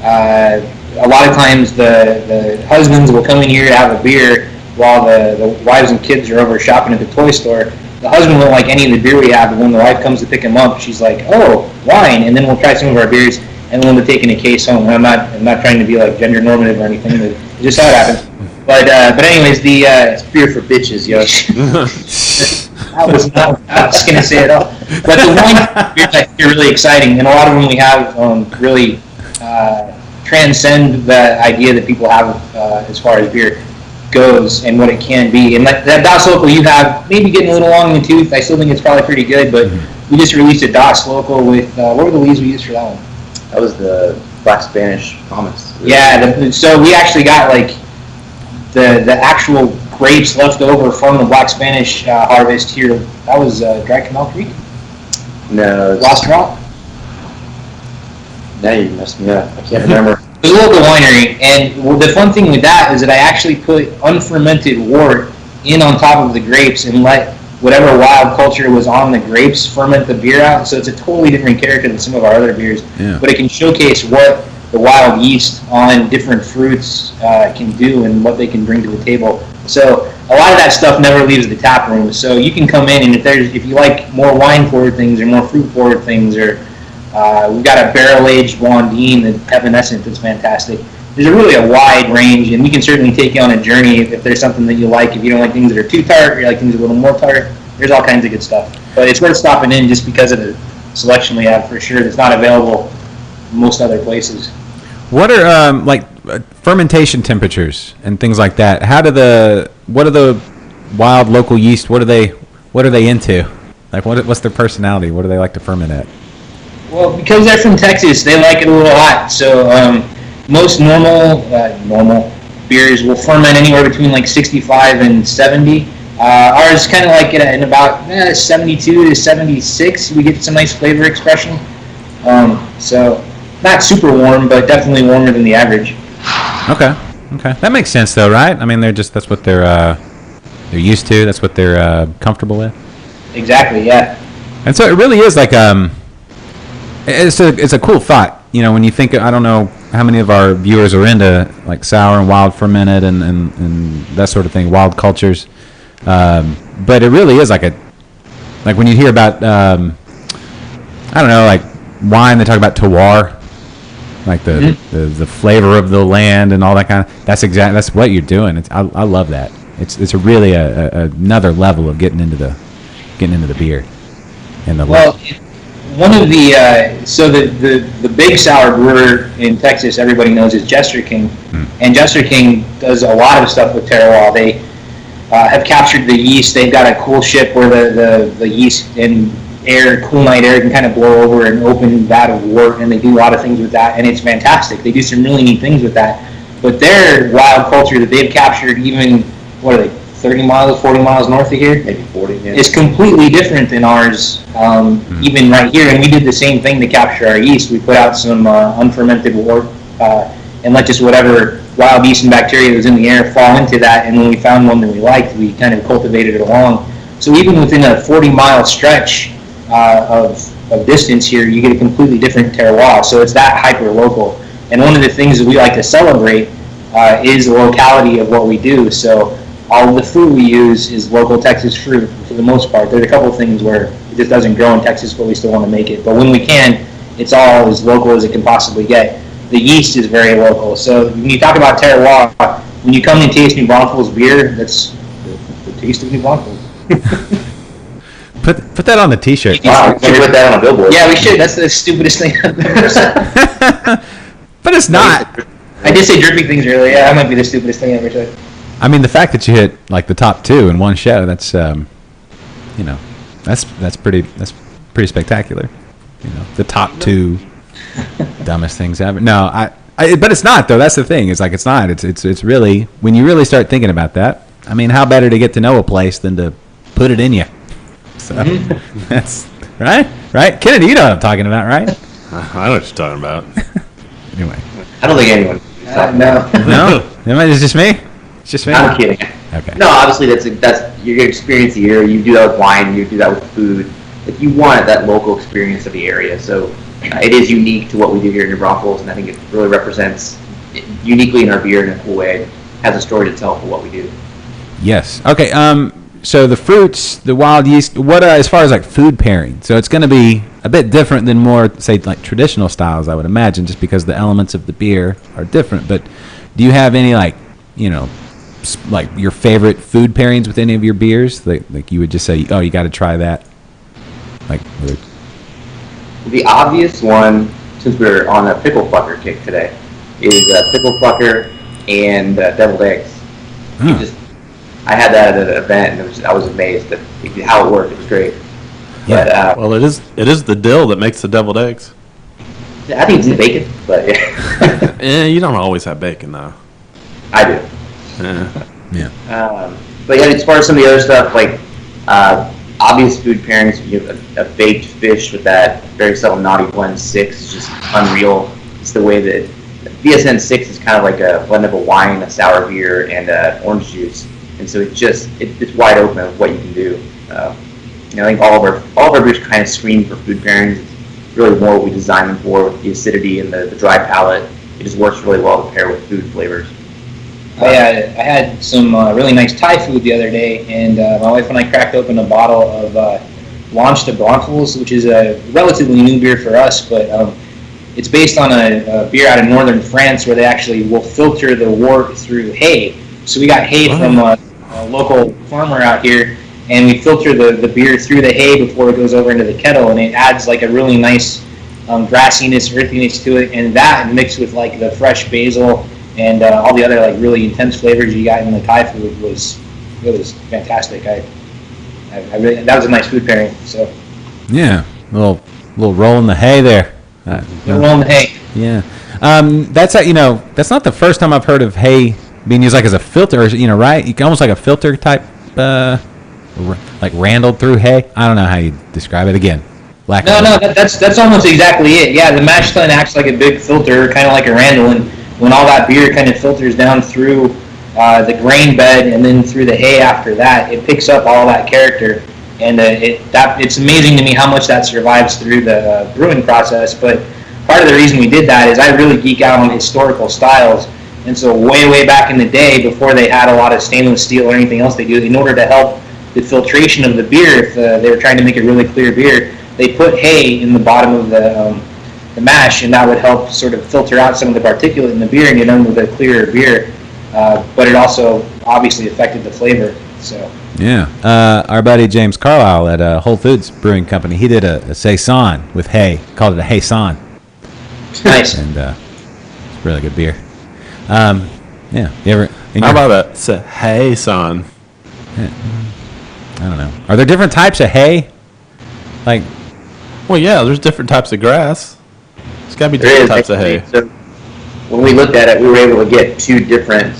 a lot of times the husbands will come in here to have a beer while the wives and kids are over shopping at the toy store. The husband won't like any of the beer we have, but when the wife comes to pick him up, she's like, "Oh, wine!" And then we'll try some of our beers, and we'll end up taking a case home. I'm not trying to be like gender normative or anything, but it's just how it happens. But anyways, It's beer for bitches, yo. I was gonna say it all. But the wine beers I think are really exciting, and a lot of them we have really transcend the idea that people have as far as beer goes and what it can be. And that Das Local you have, maybe getting a little long in the tooth. I still think it's probably pretty good, but we just released a Das Local with, what were the leaves we used for that one? That was the Black Spanish Thomas. Yeah, so we actually got like the actual grapes left over from the Black Spanish harvest here. That was Dry Canal Creek? No. Lost Rock? Now you messed me up. I can't remember. It was a local winery, and the fun thing with that is that I actually put unfermented wort in on top of the grapes and let whatever wild culture was on the grapes ferment the beer out. So it's a totally different character than some of our other beers, but it can showcase what the wild yeast on different fruits can do and what they can bring to the table. So a lot of that stuff never leaves the tap room. So you can come in, and if you like more wine forward things or more fruit forward things, or we've got a barrel-aged Blondine, the Evanescent, that's fantastic. there's really a wide range, and we can certainly take you on a journey if there's something that you like. If you don't like things that are too tart, or you like things a little more tart, there's all kinds of good stuff. But it's worth stopping in just because of the selection we have, for sure. That's not available in most other places. What are fermentation temperatures and things like that? What are the wild local yeast? What are they into? Like what's their personality? What do they like to ferment at? Well, because they're from Texas, they like it a little hot. So most normal beers will ferment anywhere between like 65 and 70. Ours kind of like it in about 72 to 76. We get some nice flavor expression. So not super warm, but definitely warmer than the average. Okay. That makes sense though, right? I mean, that's what they're used to. That's what they're comfortable with. Exactly. Yeah. And so it really is like it's a cool thought. You know, when you think, I don't know how many of our viewers are into like sour and wild fermented and that sort of thing, wild cultures. But it really is like when you hear about I don't know, like wine, they talk about terroir, like the flavor of the land and all that kind of. That's what you're doing. I love that. It's really another level of getting into the beer and the. Well, one of the the big sour brewer in Texas, everybody knows, is Jester King, and Jester King does a lot of stuff with terroir. They have captured the yeast. They've got a cool ship where the yeast and cool night air can kind of blow over an open vat of wort, and they do a lot of things with that, and it's fantastic. They do some really neat things with that. But their wild culture that they've captured, even, what are they, 30 miles, 40 miles north of here? Maybe 40, yeah. Is completely different than ours, even right here. And we did the same thing to capture our yeast. We put out some unfermented wort and let just whatever wild yeast and bacteria that was in the air fall into that. And when we found one that we liked, we kind of cultivated it along. So even within a 40-mile stretch of distance here, you get a completely different terroir. So it's that hyper-local. And one of the things that we like to celebrate is the locality of what we do. So all of the fruit we use is local Texas fruit for the most part. There's a couple of things where it just doesn't grow in Texas, but we still want to make it. But when we can, it's all as local as it can possibly get. The yeast is very local. So when you talk about terroir, when you come and taste New Braunfels beer, that's the taste of New Braunfels. Put that on the T-shirt. Wow, we should put that on a billboard. Yeah, we should. That's the stupidest thing I've ever said. But it's not. I did say dripping things earlier. Yeah, that might be the stupidest thing I ever said. I mean, the fact that you hit like the top two in one show, that's that's pretty spectacular. You know, the top two dumbest things ever. No, but it's not though. That's the thing. It's like it's not. It's really, when you really start thinking about that. I mean, how better to get to know a place than to put it in you? So that's right. Kennedy, you know what I'm talking about, right? I know what you're talking about. Anyway, I don't think anyone. No, it's just me. It's just me. I'm kidding. Okay. No, obviously that's your experience here. You do that with wine. You do that with food. If you want that local experience of the area, so it is unique to what we do here in New Braunfels, and I think it really represents uniquely in our beer in a cool way. It has a story to tell for what we do. Yes. Okay. So the fruits, the wild yeast. What as far as like food pairing? So it's going to be a bit different than more, say, like traditional styles, I would imagine, just because the elements of the beer are different. But do you have any like your favorite food pairings with any of your beers? Like you would just say, oh, you got to try that. Like the obvious one, since we're on a pickle fucker kick today, is pickle fucker and deviled eggs. I had that at an event, and I was amazed at how it worked. It was great. Yeah. But, well, it is the dill that makes the deviled eggs. I think it's the bacon, but yeah. You don't always have bacon though. I do. Yeah. But yeah, as far as some of the other stuff, like obvious food pairings, you have a baked fish with that very subtle naughty blend 6 is just unreal. It's the way that VSN 6 is kind of like a blend of a wine, a sour beer, and orange juice, and so it's wide open of what you can do. I think all of our beers kind of screen for food pairings. It's really more what we design them for, with the acidity and the dry palate. It just works really well to pair with food flavors. I had some really nice Thai food the other day, and my wife and I cracked open a bottle of Launch de Braunfels, which is a relatively new beer for us, but It's based on a beer out of northern France where they actually will filter the wort through hay. So we got hay from a local farmer out here, and we filter the beer through the hay before it goes over into the kettle, and it adds like a really nice grassiness, earthiness to it, and that mixed with like the fresh basil and all the other like really intense flavors you got in the Thai food was fantastic. I really, that was a nice food pairing. So Yeah, little roll in the hay there. roll in the hay. Yeah, that's that's not the first time I've heard of hay being used like as a filter. Right? Almost like a filter type, like randled through hay. I don't know how you describe it again. That's almost exactly it. Yeah, the mash tun acts like a big filter, kind of like a randle, and when all that beer kind of filters down through the grain bed and then through the hay after that, it picks up all that character, and it's amazing to me how much that survives through the brewing process. But part of the reason we did that is I really geek out on historical styles, and so way back in the day, before they had a lot of stainless steel or anything else they do, in order to help the filtration of the beer, if they were trying to make a really clear beer, they put hay in the bottom of the mash, and that would help sort of filter out some of the particulate in the beer and get them with a clearer beer. But it also obviously affected the flavor. So yeah, our buddy James Carlisle at Whole Foods Brewing Company, he did a saison with hay, called it a hay-son. Nice. And it's really good beer. Yeah, you ever? How about a saison? I don't know. Are there different types of hay? Like, Well, yeah, there's different types of grass. It's got to be There different is, types of hay. actually. So when we looked at it, we were able to get 2 different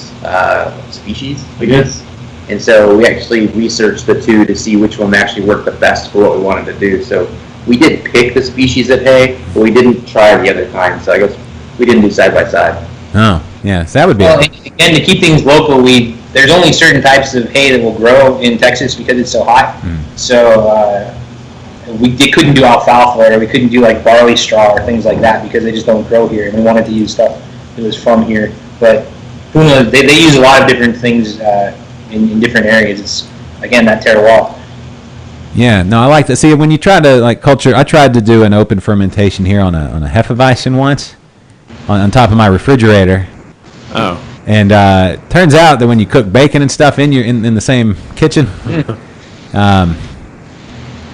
species, I guess. And so we actually researched the 2 to see which one actually worked the best for what we wanted to do. So we did pick the species of hay, but we didn't try the other kind. So I guess we didn't do side by side. oh, yeah, so that would be. Well, again, to keep things local, there's only certain types of hay that will grow in Texas because it's so hot. So we couldn't do alfalfa, or we couldn't do like barley straw or things like that because they just don't grow here. And we wanted to use stuff that was from here. But who knows? They use a lot of different things in different areas. It's again that terroir. Yeah, no, I like that. See, when you try to like culture, I tried to do an open fermentation here on a Hefeweizen once, on top of my refrigerator. Oh. And turns out that when you cook bacon and stuff in the same kitchen,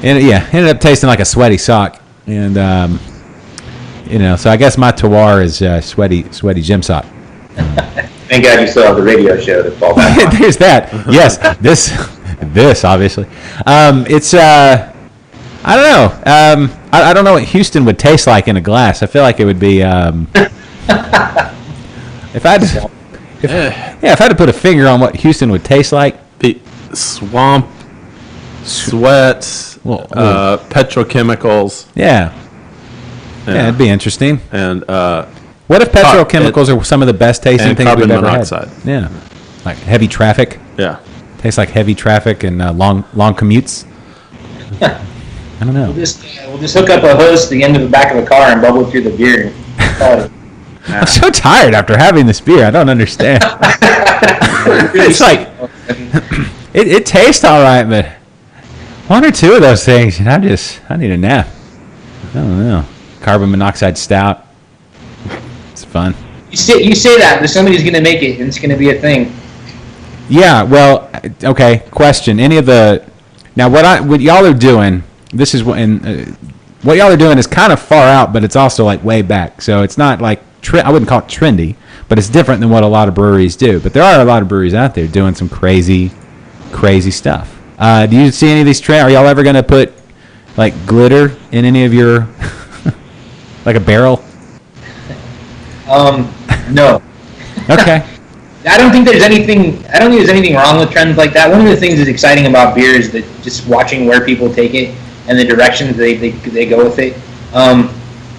ended up tasting like a sweaty sock. And so I guess my terroir is sweaty gym sock. Thank God you still have the radio show to fall back on. There's that. Yes, this obviously. It's I don't know. I don't know what Houston would taste like in a glass. I feel like it would be if I had to put a finger on what Houston would taste like. The swamp, sweat, petrochemicals. Yeah, it'd be interesting. And what if petrochemicals are some of the best tasting and things we've carbon ever monoxide. had? Yeah, like heavy traffic. Yeah. Tastes like heavy traffic and long commutes. I don't know. We'll just hook up a hose to the end of the back of the car and bubble it through the beer. I'm so tired after having this beer. I don't understand. It's like it tastes all right, but 1 or 2 of those things, and I need a nap. I don't know. Carbon monoxide stout. It's fun. You say that, but somebody's going to make it, and it's going to be a thing. Yeah. Well, okay. Question: Any of the now what y'all are doing? This is what y'all are doing is kind of far out, but it's also like way back. So it's not like I wouldn't call it trendy, but it's different than what a lot of breweries do. But there are a lot of breweries out there doing some crazy stuff. Do you see any of these trends? Are y'all ever going to put like glitter in any of your like a barrel? No. Okay. I don't think there's anything wrong with trends like that. One of the things that's exciting about beer is that just watching where people take it and the directions they go with it.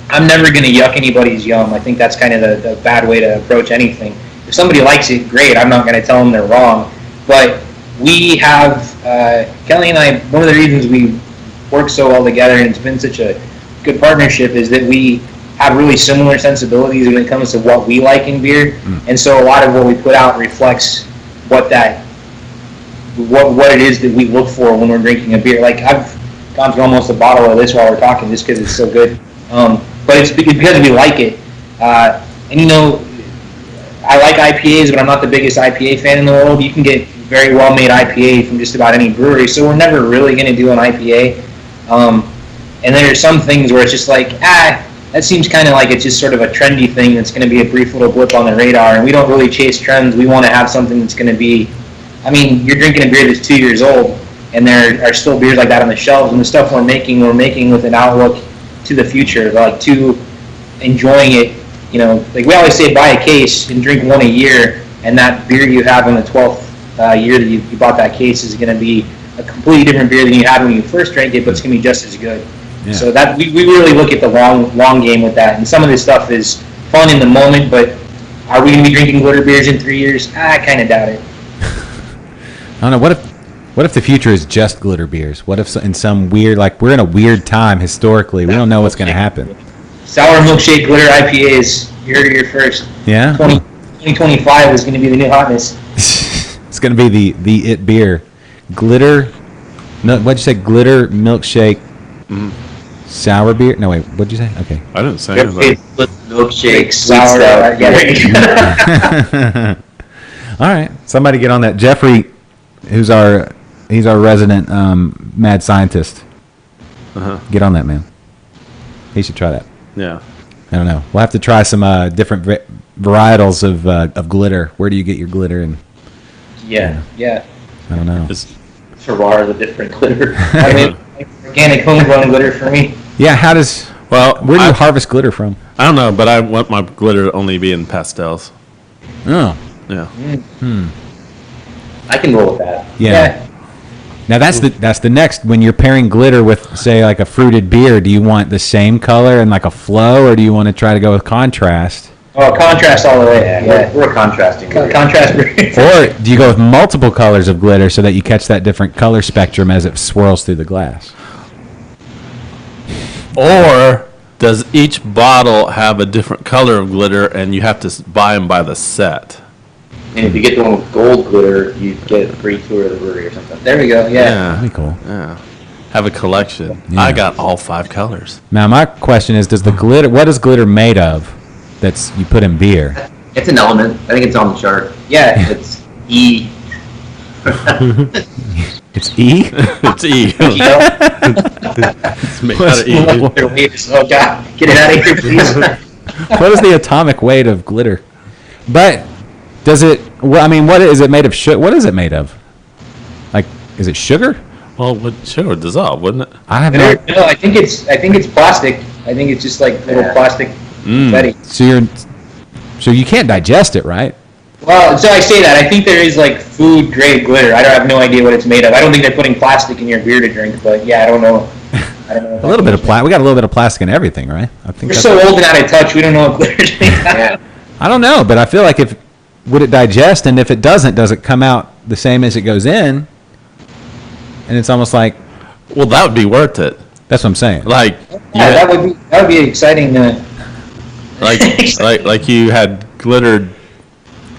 I'm never going to yuck anybody's yum. I think that's kind of the bad way to approach anything. If somebody likes it, great. I'm not going to tell them they're wrong. But we have, Kelly and I, one of the reasons we work so well together and it's been such a good partnership is that we have really similar sensibilities when it comes to what we like in beer. And so a lot of what we put out reflects what it is that we look for when we're drinking a beer. Like I've gone through almost a bottle of this while we're talking just because it's so good. but it's because we like it. And you know, I like IPAs, but I'm not the biggest IPA fan in the world. You can get very well-made IPA from just about any brewery, so we're never really going to do an IPA. And there are some things where it's just like, that seems kind of like it's just sort of a trendy thing that's going to be a brief little blip on the radar, and we don't really chase trends. We want to have something that's going to be, I mean, you're drinking a beer that's 2 years old, and there are still beers like that on the shelves, and the stuff we're making with an outlook to the future, like to enjoying it. You know, like we always say, buy a case and drink one a year, and that beer you have in the 12th year that you bought that case is going to be a completely different beer than you had when you first drank it, but it's going to be just as good. Yeah. So that we really look at the long game with that, and some of this stuff is fun in the moment, but are we going to be drinking glitter beers in 3 years? I kind of doubt it. I don't know. What if the future is just glitter beers? What if in some weird, like we're in a weird time historically, we don't know what's going to happen. Sour milkshake glitter IPAs. You heard it here first. Yeah. 2025 is going to be the new hotness. It's going to be the it beer. Glitter. No, what'd you say? Glitter milkshake. Sour beer. No wait. What'd you say? Okay. I didn't say anything. Milkshake, sour. All right. Somebody get on that. Jeffrey, he's our resident mad scientist. Get on that, man. He should try that. Yeah. I don't know. We'll have to try some different varietals of glitter. Where do you get your glitter? And yeah. I don't know. Terroir, the different glitter. I mean, organic homegrown glitter for me. Yeah. Where do you harvest glitter from? I don't know, but I want my glitter to only be in pastels. Oh. Yeah. I can roll with that. Yeah. Now that's the next, when you're pairing glitter with, say, like a fruited beer, do you want the same color and like a flow, or do you want to try to go with contrast? Oh, contrast all the way. Yeah. We're contrasting. Contrast. Or do you go with multiple colors of glitter so that you catch that different color spectrum as it swirls through the glass? Or does each bottle have a different color of glitter and you have to buy them by the set? And if you get the one with gold glitter, you get a free tour of the brewery or something. There we go. Yeah. That'd be cool. Yeah. Have a collection. Yeah. I got all 5 colors. Now my question is, what is glitter made of that's you put in beer? It's an element. I think it's on the chart. Yeah. It's E. It's E? It's E. It's made out of E. Oh, God. Get it out of here, please. What is the atomic weight of glitter? But does it, what is it made of? What is it made of? Like, is it sugar? Well, sugar would dissolve, wouldn't it? I have No, I think it's plastic. I think it's just like little plastic confetti. So you can't digest it, right? Well, so I say that. I think there is like food grade glitter. I have no idea what it's made of. I don't think they're putting plastic in your beer to drink, but yeah, I don't know. A little bit of plastic. We got a little bit of plastic in everything, right? I think we're so old and out of touch. We don't know what glitter's made of. I don't know, but I feel like would it digest, and if it doesn't, does it come out the same as it goes in? And it's almost like, well, that would be worth it. That's what I'm saying. Like, that would be exciting. Like you had glittered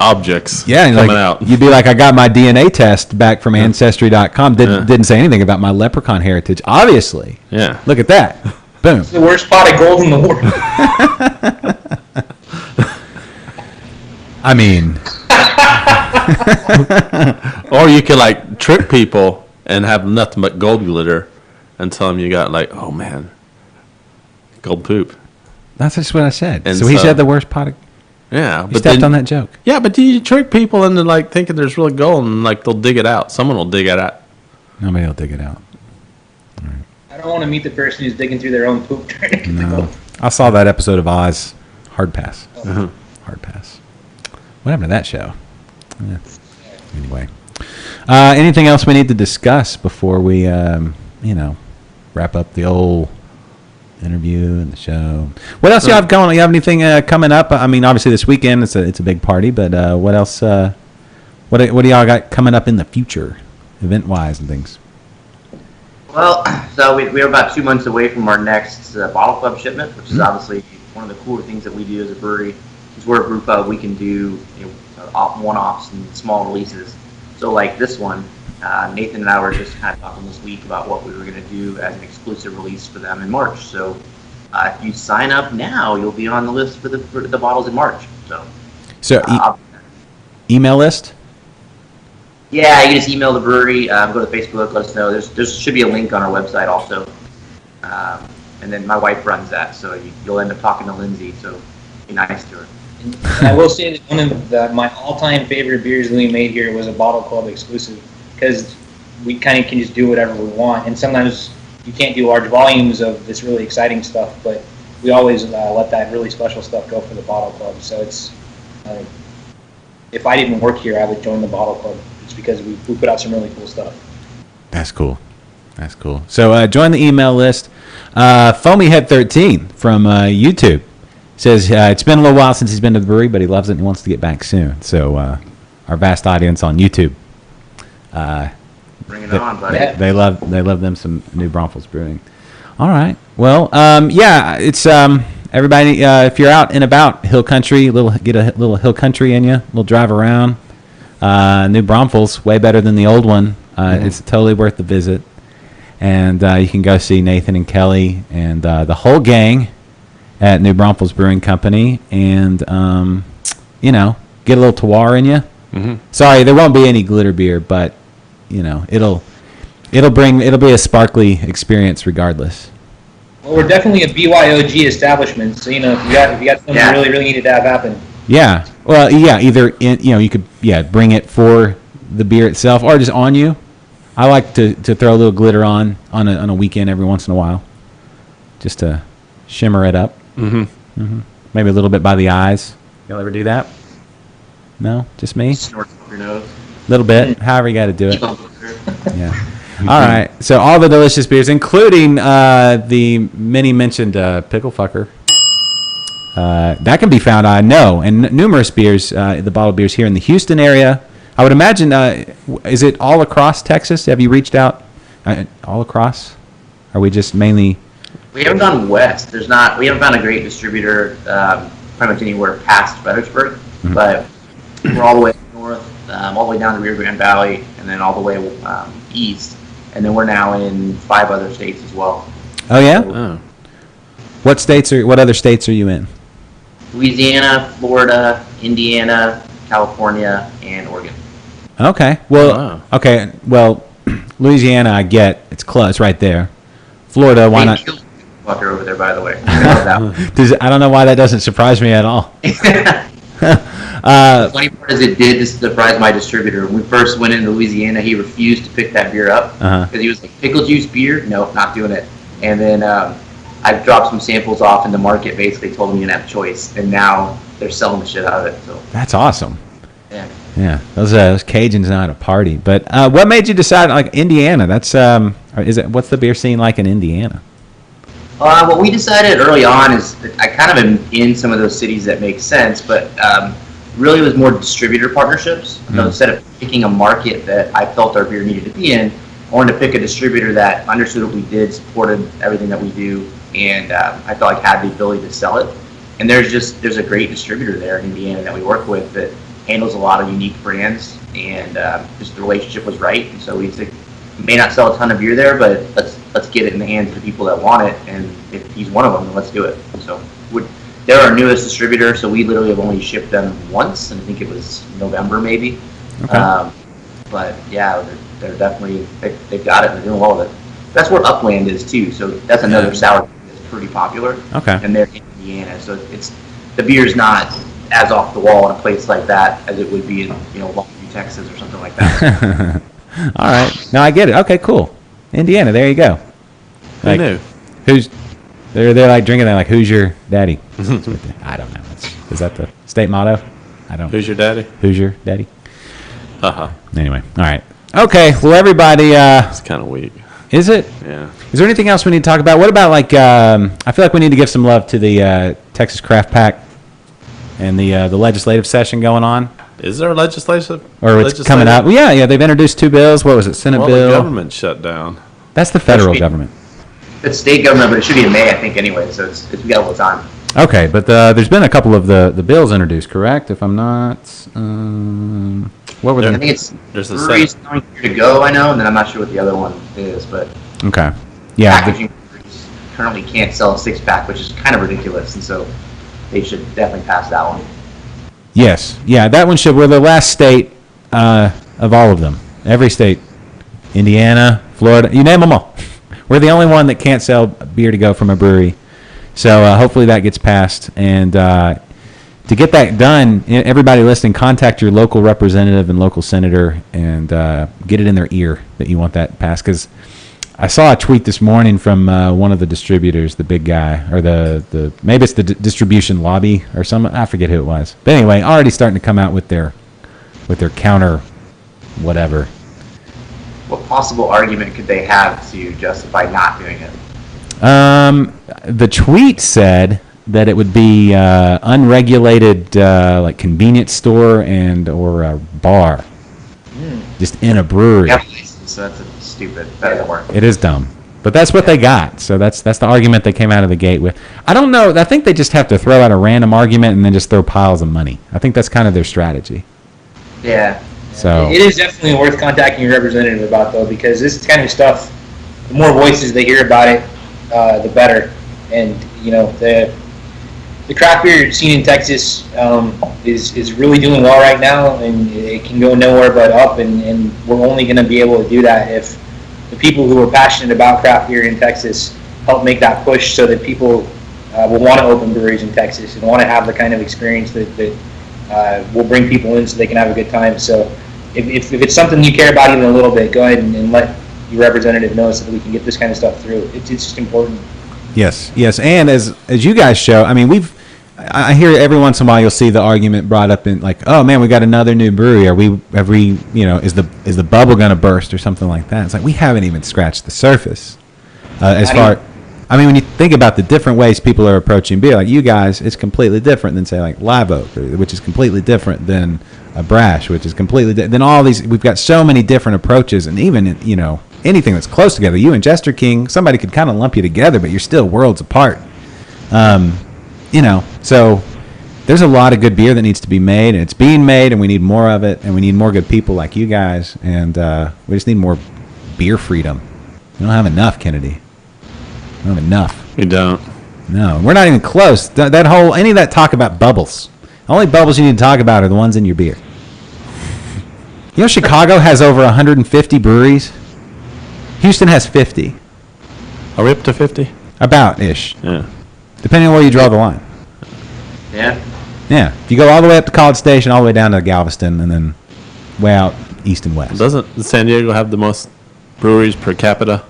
objects coming out. You'd be like, I got my DNA test back from Ancestry.com. Didn't say anything about my leprechaun heritage. Obviously. Yeah. Look at that. Boom. It's the worst pot of gold in the world. I mean. Or you could like trick people and have nothing but gold glitter and tell them you got like, oh man, gold poop. That's just what I said. And so he said the worst pot of... Yeah. He stepped on that joke. Yeah, but do you trick people into like thinking there's really gold and like they'll dig it out? Someone will dig it out. Nobody will dig it out. Right. I don't want to meet the person who's digging through their own poop trying to get the gold. I saw that episode of Oz. Hard pass. Hard pass. What happened to that show? Yeah. Anyway. Anything else we need to discuss before we, wrap up the old interview and the show? What else you have going? You have anything coming up? I mean, obviously this weekend it's a big party, but what else? What do y'all got coming up in the future, event wise and things? Well, so we're about 2 months away from our next bottle club shipment, which is obviously one of the cooler things that we do as a brewery. Because we're a brew pub, we can do one-offs and small releases. So like this one, Nathan and I were just kind of talking this week about what we were going to do as an exclusive release for them in March. So if you sign up now, you'll be on the list for the bottles in March. So email list? Yeah, you can just email the brewery, go to Facebook, let us know. There should be a link on our website also. And then my wife runs that, so you'll end up talking to Lindsay, so be nice to her. And I will say that one of my all-time favorite beers that we made here was a Bottle Club exclusive, because we kind of can just do whatever we want. And sometimes you can't do large volumes of this really exciting stuff, but we always let that really special stuff go for the Bottle Club. So it's, if I didn't work here, I would join the Bottle Club, just because we put out some really cool stuff. That's cool. That's cool. So join the email list. Foamyhead13 from YouTube says it's been a little while since he's been to the brewery, but he loves it and he wants to get back soon. So our vast audience on YouTube, Bring it on, buddy. they love them some New Braunfels Brewing. All right. Well, yeah, it's everybody. If you're out and about Hill Country, get a little Hill Country in you, a little drive around. New Braunfels, way better than the old one. It's totally worth the visit. And you can go see Nathan and Kelly and the whole gang at New Braunfels Brewing Company, and get a little terroir in you. Mm-hmm. Sorry, there won't be any glitter beer, but it'll be a sparkly experience regardless. Well, we're definitely a BYOG establishment, so if you got something you really needed to have happen. Yeah. Well, yeah. Either you could bring it for the beer itself or just on you. I like to throw a little glitter on a weekend every once in a while, just to shimmer it up. Mm-hmm. Mm-hmm. Maybe a little bit by the eyes. Y'all ever do that? No, just me. Snort up your nose. A little bit. However you got to do it. Yeah. All right. So all the delicious beers, including the many mentioned pickle fucker. That can be found, I know, and numerous beers, the bottled beers here in the Houston area. I would imagine, is it all across Texas? Have you reached out all across? Are we just mainly? We haven't gone west. We haven't found a great distributor pretty much anywhere past Fredericksburg, mm-hmm. but we're all the way north, all the way down the Rio Grande Valley, and then all the way east. And then we're now in 5 other states as well. Oh, yeah? So, what other states are you in? Louisiana, Florida, Indiana, California, and Oregon. Okay. Well, okay. Well, Louisiana, I get. It's close. It's right there. Florida, why not? Fucker over there, by the way. I don't know why that doesn't surprise me at all. The funny part is it did surprise my distributor. When we first went into Louisiana, he refused to pick that beer up because he was like, pickle juice beer? No, not doing it. And then I dropped some samples off in the market, basically told him you didn't have a choice, and now they're selling the shit out of it. So that's awesome. Yeah. Yeah, those Cajuns know how to party. But what made you decide, like, Indiana? That's what's the beer scene like in Indiana? What we decided early on is I kind of am in some of those cities that make sense, but really it was more distributor partnerships. Mm-hmm. So instead of picking a market that I felt our beer needed to be in, I wanted to pick a distributor that understood what we did, supported everything that we do, and I felt like had the ability to sell it. And there's a great distributor there in Indiana that we work with that handles a lot of unique brands, and just the relationship was right. And so we said, we may not sell a ton of beer there, but let's get it in the hands of the people that want it, and if he's one of them, then let's do it. So they're our newest distributor, so we literally have only shipped them once, and I think it was November maybe. Okay. But yeah, they're definitely they've got it and they're doing well with it. That's where Upland is too, so that's another sour that's pretty popular. Okay. And they're in Indiana, so it's the beer's not as off the wall in a place like that as it would be in Longview, Texas, or something like that. All right, no, I get it. Okay, cool. Indiana, there you go. Like, who knew? They're like drinking that, like, who's your daddy? I don't know. Is that the state motto? I don't. Who's your daddy? Who's your daddy? Anyway, all right. Okay, well, everybody. It's kind of weak. Is it? Yeah. Is there anything else we need to talk about? What about, like, I feel like we need to give some love to the Texas Craft Pack and the legislative session going on. Is there a legislative? Or it's coming up. Well, yeah, they've introduced 2 bills. What was it, Senate bill? The government shut down. That's the federal government. It's state government, but it should be in May, I think, anyway, so we got a little time. Okay, but there's been a couple of the bills introduced, correct? If I'm not... what were they? I think there's breweries coming here to go, I know, and then I'm not sure what the other one is, but... Okay. Yeah. Packaging currently can't sell a 6-pack, which is kind of ridiculous, and so they should definitely pass that one. Yes. Yeah, that one should. We're the last state of all of them. Every state. Indiana, Florida, you name them all. We're the only one that can't sell beer to go from a brewery. So hopefully that gets passed. And to get that done, everybody listening, contact your local representative and local senator and get it in their ear that you want that passed. Because I saw a tweet this morning from one of the distributors, the big guy, or the maybe it's the distribution lobby or some, I forget who it was. But anyway, already starting to come out with their counter whatever. What possible argument could they have to justify not doing it? The tweet said that it would be unregulated, like convenience store and or a bar, just in a brewery. Yep. So that's stupid. That doesn't work. It is dumb, but that's what they got. So that's the argument they came out of the gate with. I don't know. I think they just have to throw out a random argument and then just throw piles of money. I think that's kind of their strategy. Yeah. So it is definitely worth contacting your representative about, though, because this kind of stuff, the more voices they hear about it, the better. And the craft beer scene in Texas is really doing well right now, and it can go nowhere but up. And we're only going to be able to do that if the people who are passionate about craft beer in Texas help make that push, so that people will want to open breweries in Texas and want to have the kind of experience that will bring people in so they can have a good time. So if it's something you care about even a little bit, go ahead and let your representative know so that we can get this kind of stuff through. It's just important. yes, and as you guys show, I mean, I hear every once in a while you'll see the argument brought up in like, oh man, we got another new brewery. Is the bubble going to burst or something like that? It's like we haven't even scratched the surface. I mean, when you think about the different ways people are approaching beer, like you guys, it's completely different than say like Live Oak, which is completely different than a Brash, which is completely different than all these. We've got so many different approaches, and even anything that's close together. You and Jester King, somebody could kind of lump you together, but you're still worlds apart. So there's a lot of good beer that needs to be made, and it's being made, and we need more of it, and we need more good people like you guys, and we just need more beer freedom. We don't have enough, Kennedy. We don't have enough. We don't. No, we're not even close. Any of that talk about bubbles. The only bubbles you need to talk about are the ones in your beer. You know, Chicago has over 150 breweries. Houston has 50. Are we up to 50? About-ish. Yeah. Depending on where you draw the line. Yeah. Yeah. If you go all the way up to College Station, all the way down to Galveston, and then way out east and west. Doesn't San Diego have the most breweries per capita?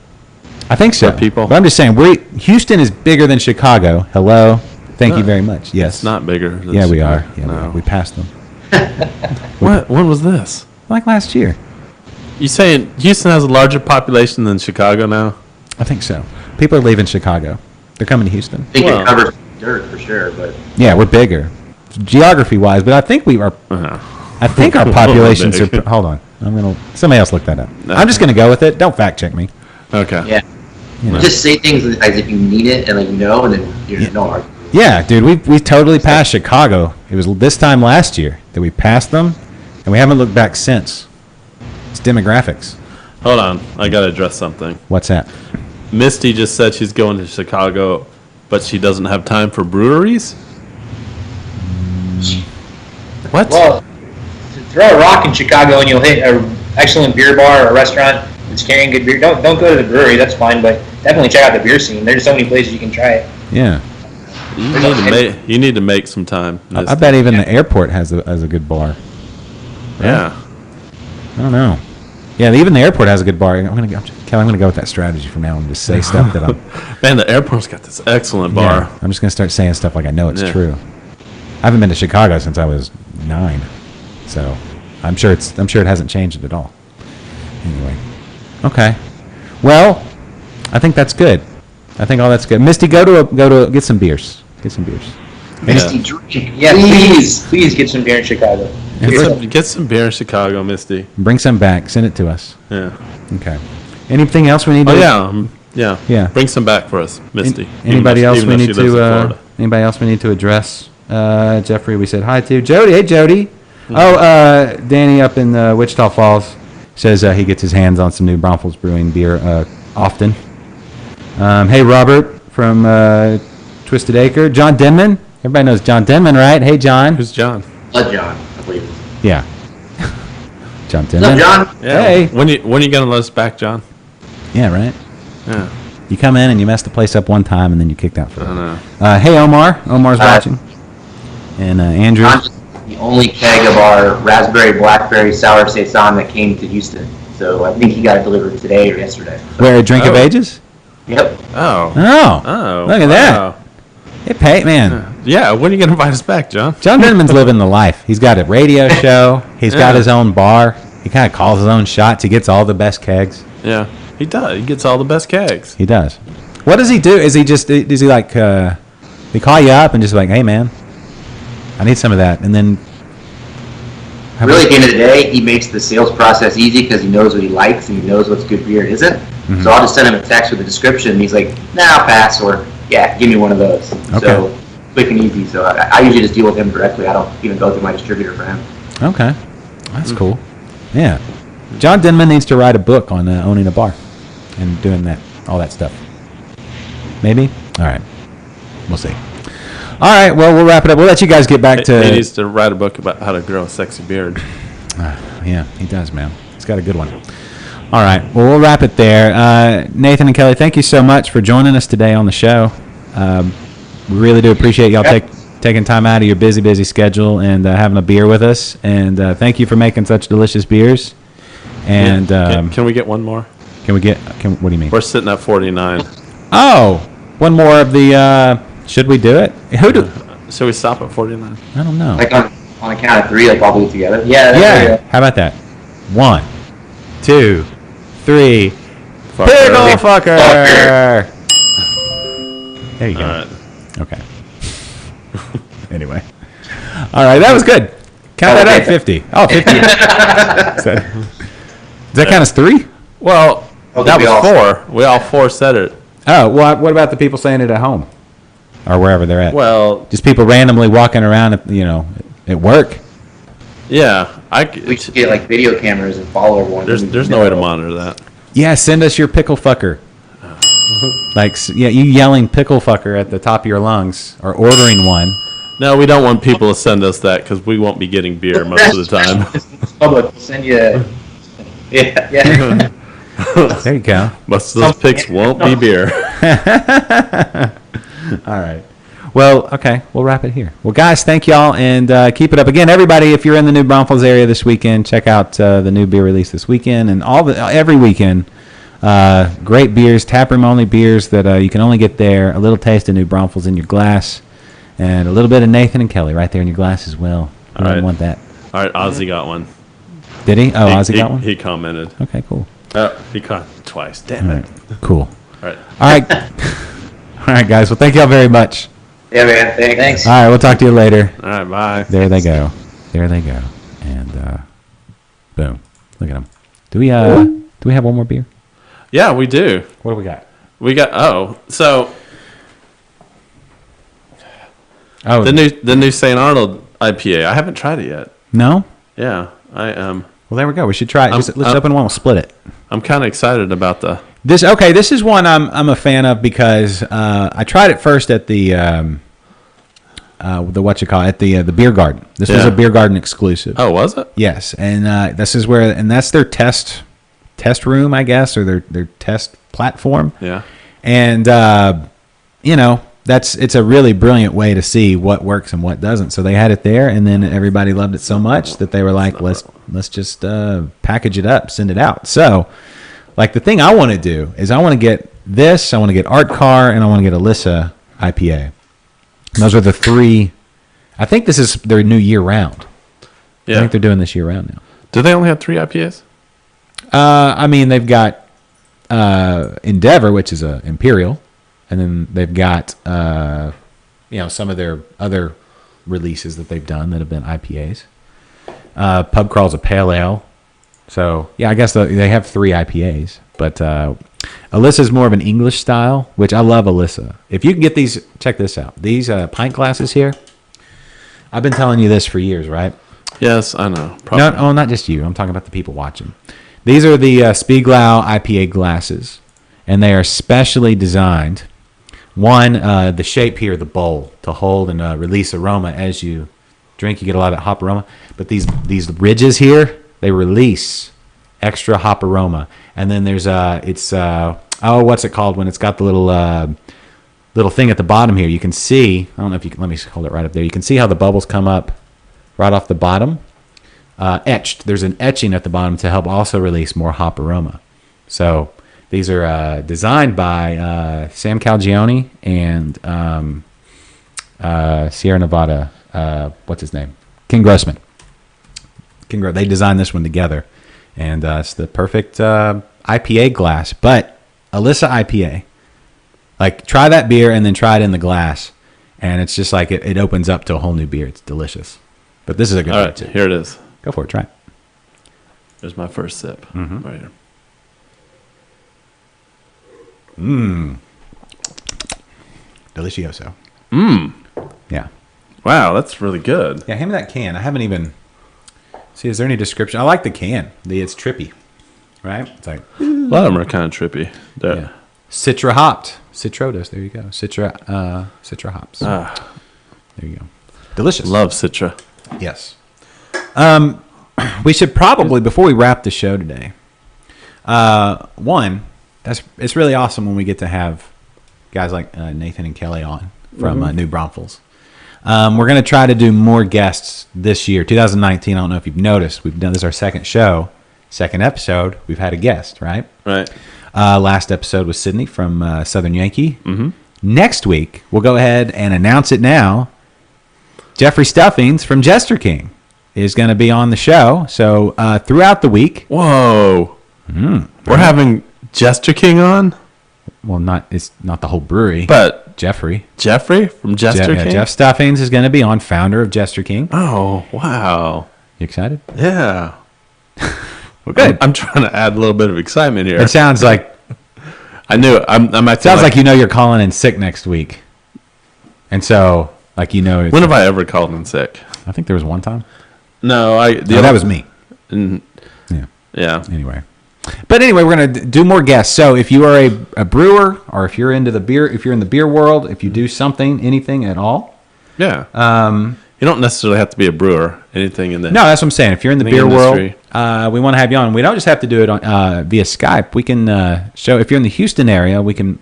I think so. For people? But I'm just saying, Houston is bigger than Chicago. Hello. Thank you very much. Yes. It's not bigger than Yeah, we Chicago. are. Yeah, No. we passed them. What? When was this? Like last year. You saying Houston has a larger population than Chicago now? I think so. People are leaving Chicago. They're coming to Houston. I think Well. it covers dirt for sure, but Yeah, we're bigger, geography-wise, but I think we are. I think our populations are. Big. Hold on, somebody else look that up. I'm just gonna go with it. Don't fact check me. Okay. yeah. Just say things as if you need it and and then you're no argument. Yeah, dude, we totally passed Chicago. It was this time last year that we passed them, and we haven't looked back since. It's demographics. Hold on. I got to address something. What's that? Misty just said she's going to Chicago, but she doesn't have time for breweries? What? Well, throw a rock in Chicago and you'll hit an excellent beer bar or a restaurant that's carrying good beer. Don't go to the brewery, that's fine, but definitely check out the beer scene. There's so many places you can try it. Yeah, You need to make some time. I bet even the airport has a good bar. Yeah. I don't know. Yeah, even the airport has a good bar. Kelly, I'm gonna go with that strategy from now on. Just say stuff that I'm. Man, the airport's got this excellent bar. Yeah, I'm just gonna start saying stuff like I know it's Yeah. true. I haven't been to Chicago since I was 9, so I'm sure it hasn't changed at all. Anyway, okay. Well, I think that's good. I think all that's good. Misty, go to get some beers. Get some beers. Misty drink. Yeah, please get some beer in Chicago. Get some beer in Chicago, Misty. Bring some back. Send it to us. Yeah. Okay. Anything else we need to? Yeah. Bring some back for us, Misty. Anybody else we though need she lives in to? Florida. Anybody else we need to address? Jeffrey, we said hi to. Jody, hey Jody. Oh, Danny up in Wichita Falls says he gets his hands on some new Bromfield's Brewing beer often. Hey Robert from Twisted Acre. John Denman. Everybody knows John Denman, right? Hey, John. Who's John? Blood John, I believe it is. Yeah. John What's up, Denman. John? Yeah. Hey. When you gonna let us back, John? Yeah, right. Yeah. You come in and you mess the place up one time, and then you kicked out for I it. don't know. Hey, Omar. Omar's watching. And Andrew. John's the only keg of our raspberry blackberry sour saison that came to Houston. So I think he got it delivered today or yesterday. Where, Drink of Oh. Ages? Yep. Oh. Oh. Oh. Look at that. wow. Hey, Pate, man. Yeah. When are you gonna invite us back, John? John Denman's living the life. He's got a radio show. He's got his own bar. He kind of calls his own shots. He gets all the best kegs. Yeah. He does. He gets all the best kegs. He does. What does he do? Is he just, does he like, they call you up and just like, hey, man, I need some of that. And then. Really, at the end of the day, he makes the sales process easy because he knows what he likes and he knows what's good beer and isn't. Mm-hmm. So I'll just send him a text with a description and he's like, nah, I'll pass, or yeah, give me one of those. Okay. So quick and easy. So I usually just deal with him directly. I don't even go through my distributor for him. Okay. That's cool. Yeah. John Denman needs to write a book on owning a bar and doing that, all that stuff. Maybe? All right. We'll see. All right. Well, we'll wrap it up. We'll let you guys get back to. He needs to write a book about how to grow a sexy beard. Yeah, he does, man. He's got a good one. All right. Well, we'll wrap it there. Nathan and Kelly, thank you so much for joining us today on the show. We really do appreciate y'all taking time out of your busy schedule and having a beer with us. And thank you for making such delicious beers. And Can we get one more? what do you mean? We're sitting at 49. Oh, one more of the. Should we do it? Should we stop at 49? I don't know. Like on a count of three, like all do it together. Yeah. Yeah. How about that? 1, 2, 3. Fucker. Pickle fucker. There you go. All right. Okay. Anyway. All right, that was good. Count that up, 50. Oh, 50. Does that count as 3? Well, that we was all- 4. We all 4 said it. Oh, well, what about the people saying it at home? Or wherever they're at? Well, Just people randomly walking around, at work? yeah. We should get like video cameras and follow everyone. There's no way to monitor that. Yeah, send us your pickle fucker. You yelling pickle fucker at the top of your lungs or ordering one. No, we don't want people to send us that because we won't be getting beer most of the time. Public, we'll send you. Yeah. There you go. Most of those picks won't be beer. All right. Well, okay. We'll wrap it here. Well, guys, thank y'all, and keep it up. Again, everybody, if you're in the New Braunfels area this weekend, check out the new beer release this weekend and every weekend. Great beers, taproom only beers that you can only get there. A little taste of New Braunfels in your glass, and a little bit of Nathan and Kelly right there in your glass as well. You don't right. want that. All right, Ozzy got one. Did he? Oh, Ozzy got one? He commented. Okay, cool. He caught twice. Damn All it. right. Cool. All right. All right. All right, guys. Well, thank y'all very much. Yeah, man. Thanks. All right, we'll talk to you later. All right, bye. There they go. There they go. And boom. Look at them. Do we have one more beer? Yeah, we do. What do we got? We got so Oh, the new St. Arnold IPA. I haven't tried it yet. no? Yeah, Well, there we go. We should try it. Let's I'm- open one. We'll split it. I'm kind of excited about the. This is one I'm a fan of because I tried it first at the the beer garden. This was Yeah. a beer garden exclusive. Oh, was it? Yes, and this is where that's their test room, I guess, or their test platform. Yeah. And it's a really brilliant way to see what works and what doesn't. So they had it there, and then everybody loved it so much that they were like, let's just package it up, send it out. So, like, the thing I want to do is I want to get this, I want to get Art Car, and I want to get Alyssa IPA. And those are the three. I think this is their new year round. Yeah. I think they're doing this year round now. Do they only have 3 IPAs? I mean, they've got Endeavor, which is a Imperial, and then they've got some of their other releases that they've done that have been IPAs. Pub Crawl's a pale ale, so yeah, I guess they have 3 IPAs. But Alyssa's more of an English style, which I love Alyssa. If you can get these, check this out. These pint glasses here. I've been telling you this for years, right? Yes, I know. No, not just you. I'm talking about the people watching. These are the Spiegelau IPA glasses, and they are specially designed One, the shape here, the bowl, to hold and release aroma as you drink. You get a lot of hop aroma. But these ridges here, they release extra hop aroma. And then there's what's it called when it's got the little thing at the bottom here? You can see. I don't know if you can. Let me hold it right up there. You can see how the bubbles come up right off the bottom. Etched. There's an etching at the bottom to help also release more hop aroma. So these are designed by Sam Calgione and Sierra Nevada. What's his name? King Grossman. They designed this one together, and it's the perfect IPA glass. But Alyssa IPA, like try that beer and then try it in the glass, and it's just like it opens up to a whole new beer. It's delicious. But this is a good All beer right, too. here it is. Go for it. Try it. There's my first sip. Right here. Delicioso. Yeah. Wow, that's really good. Yeah, hand me that can. I haven't even... See, is there any description? I like the can. It's trippy, right? It's like... A lot of them are kind of trippy. Yeah. Citra hopped. Citrodas. There you go. Citra hops. There you go. Delicious. Love Citra. Yes. We should probably, before we wrap the show today, it's really awesome when we get to have guys like Nathan and Kelly on from New Braunfels. We're going to try to do more guests this year, 2019. I don't know if you've noticed. We've done this our second episode. We've had a guest, right? Right. Last episode was Sydney from Southern Yankee. Next week, we'll go ahead and announce it now. Jeffrey Stuffings from Jester King is going to be on the show. So throughout the week. Whoa. We're having Jester King on? Well, it's not the whole brewery. But Jeffrey from Jester King? Jeff Stuffings is going to be on, founder of Jester King. Oh, wow. You excited? Yeah. Well, good. I'm trying to add a little bit of excitement here. It sounds like... I knew it. It sounds like you're calling in sick next week. And so, when have I ever called in sick? I think there was one time. No, that was me. Yeah. Anyway. But anyway, we're going to do more guests. So if you are a brewer, or if you're into the beer, if you're in the beer world, if you do anything at all. Yeah. You don't necessarily have to be a brewer. Anything in the... No, that's what I'm saying. If you're in the beer industry. world, we want to have you on. We don't just have to do it on via Skype. We can show, if you're in the Houston area, we can,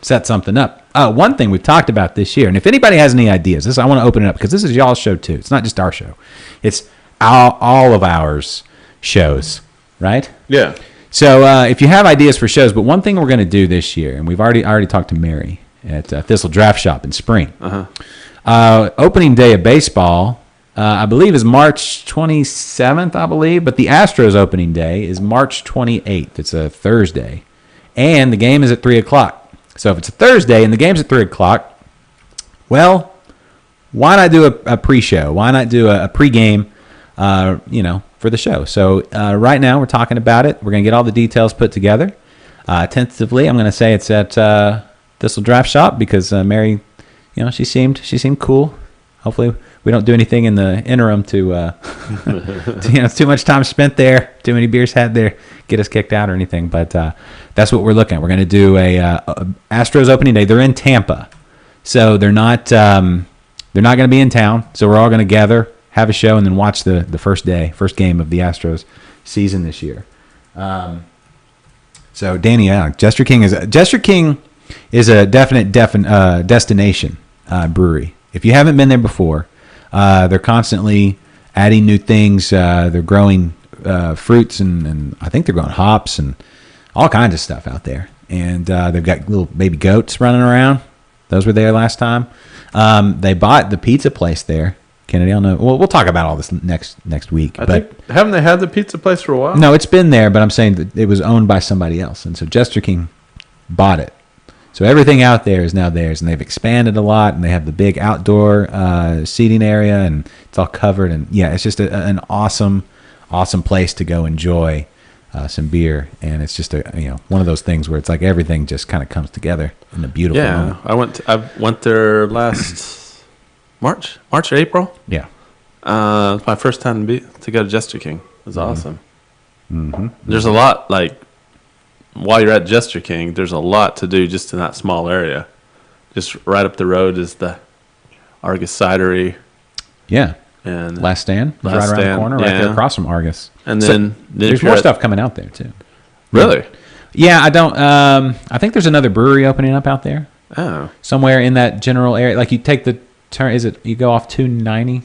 set something up. One thing we've talked about this year, and if anybody has any ideas, I want to open it up because this is y'all's show too. It's not just our show. It's all of ours shows, right? Yeah. So if you have ideas for shows, but one thing we're going to do this year, and we've already talked to Mary at Thistle Draft Shop in spring. Opening day of baseball, I believe, is March 27th, I believe, but the Astros opening day is March 28th. It's a Thursday, and the game is at 3 o'clock. So if it's a Thursday and the game's at 3 o'clock, well, why not do a pre-show? Why not do a pre-game, for the show? So right now we're talking about it. We're going to get all the details put together. Tentatively, I'm going to say it's at Thistle Draft Shop because Mary, she seemed cool. Hopefully we don't do anything in the interim to too much time spent there, too many beers had there, get us kicked out or anything. But that's what we're looking at. We're going to do a Astros opening day. They're in Tampa, so they're not going to be in town. So we're all going to gather, have a show, and then watch the first game of the Astros season this year. So Danny, Jester King is a definite destination brewery. If you haven't been there before, they're constantly adding new things. They're growing fruits and I think they're growing hops and all kinds of stuff out there. And they've got little baby goats running around. Those were there last time. They bought the pizza place there. Kennedy, I don't know. We'll talk about all this next week. Haven't they had the pizza place for a while? No, it's been there, but I'm saying that it was owned by somebody else. And so Jester King bought it. So everything out there is now theirs, and they've expanded a lot, and they have the big outdoor seating area, and it's all covered. And yeah, it's just an awesome place to go enjoy some beer, and it's just one of those things where it's like everything just kind of comes together in a beautiful moment. I went there last March or April. Yeah, it's my first time to go to Jester King. It was awesome. Mm-hmm. There's a lot while you're at Jester King, there's a lot to do just in that small area. just right up the road is the Argus Cidery. Yeah. And Last Stand, Last right around Stand, the corner, right there yeah. across from Argus. And So then there's if you're more at- stuff coming out there too. Really? Yeah, I don't. I think there's another brewery opening up out there Oh. somewhere in that general area. Like you take the turn. Is it you go off 290?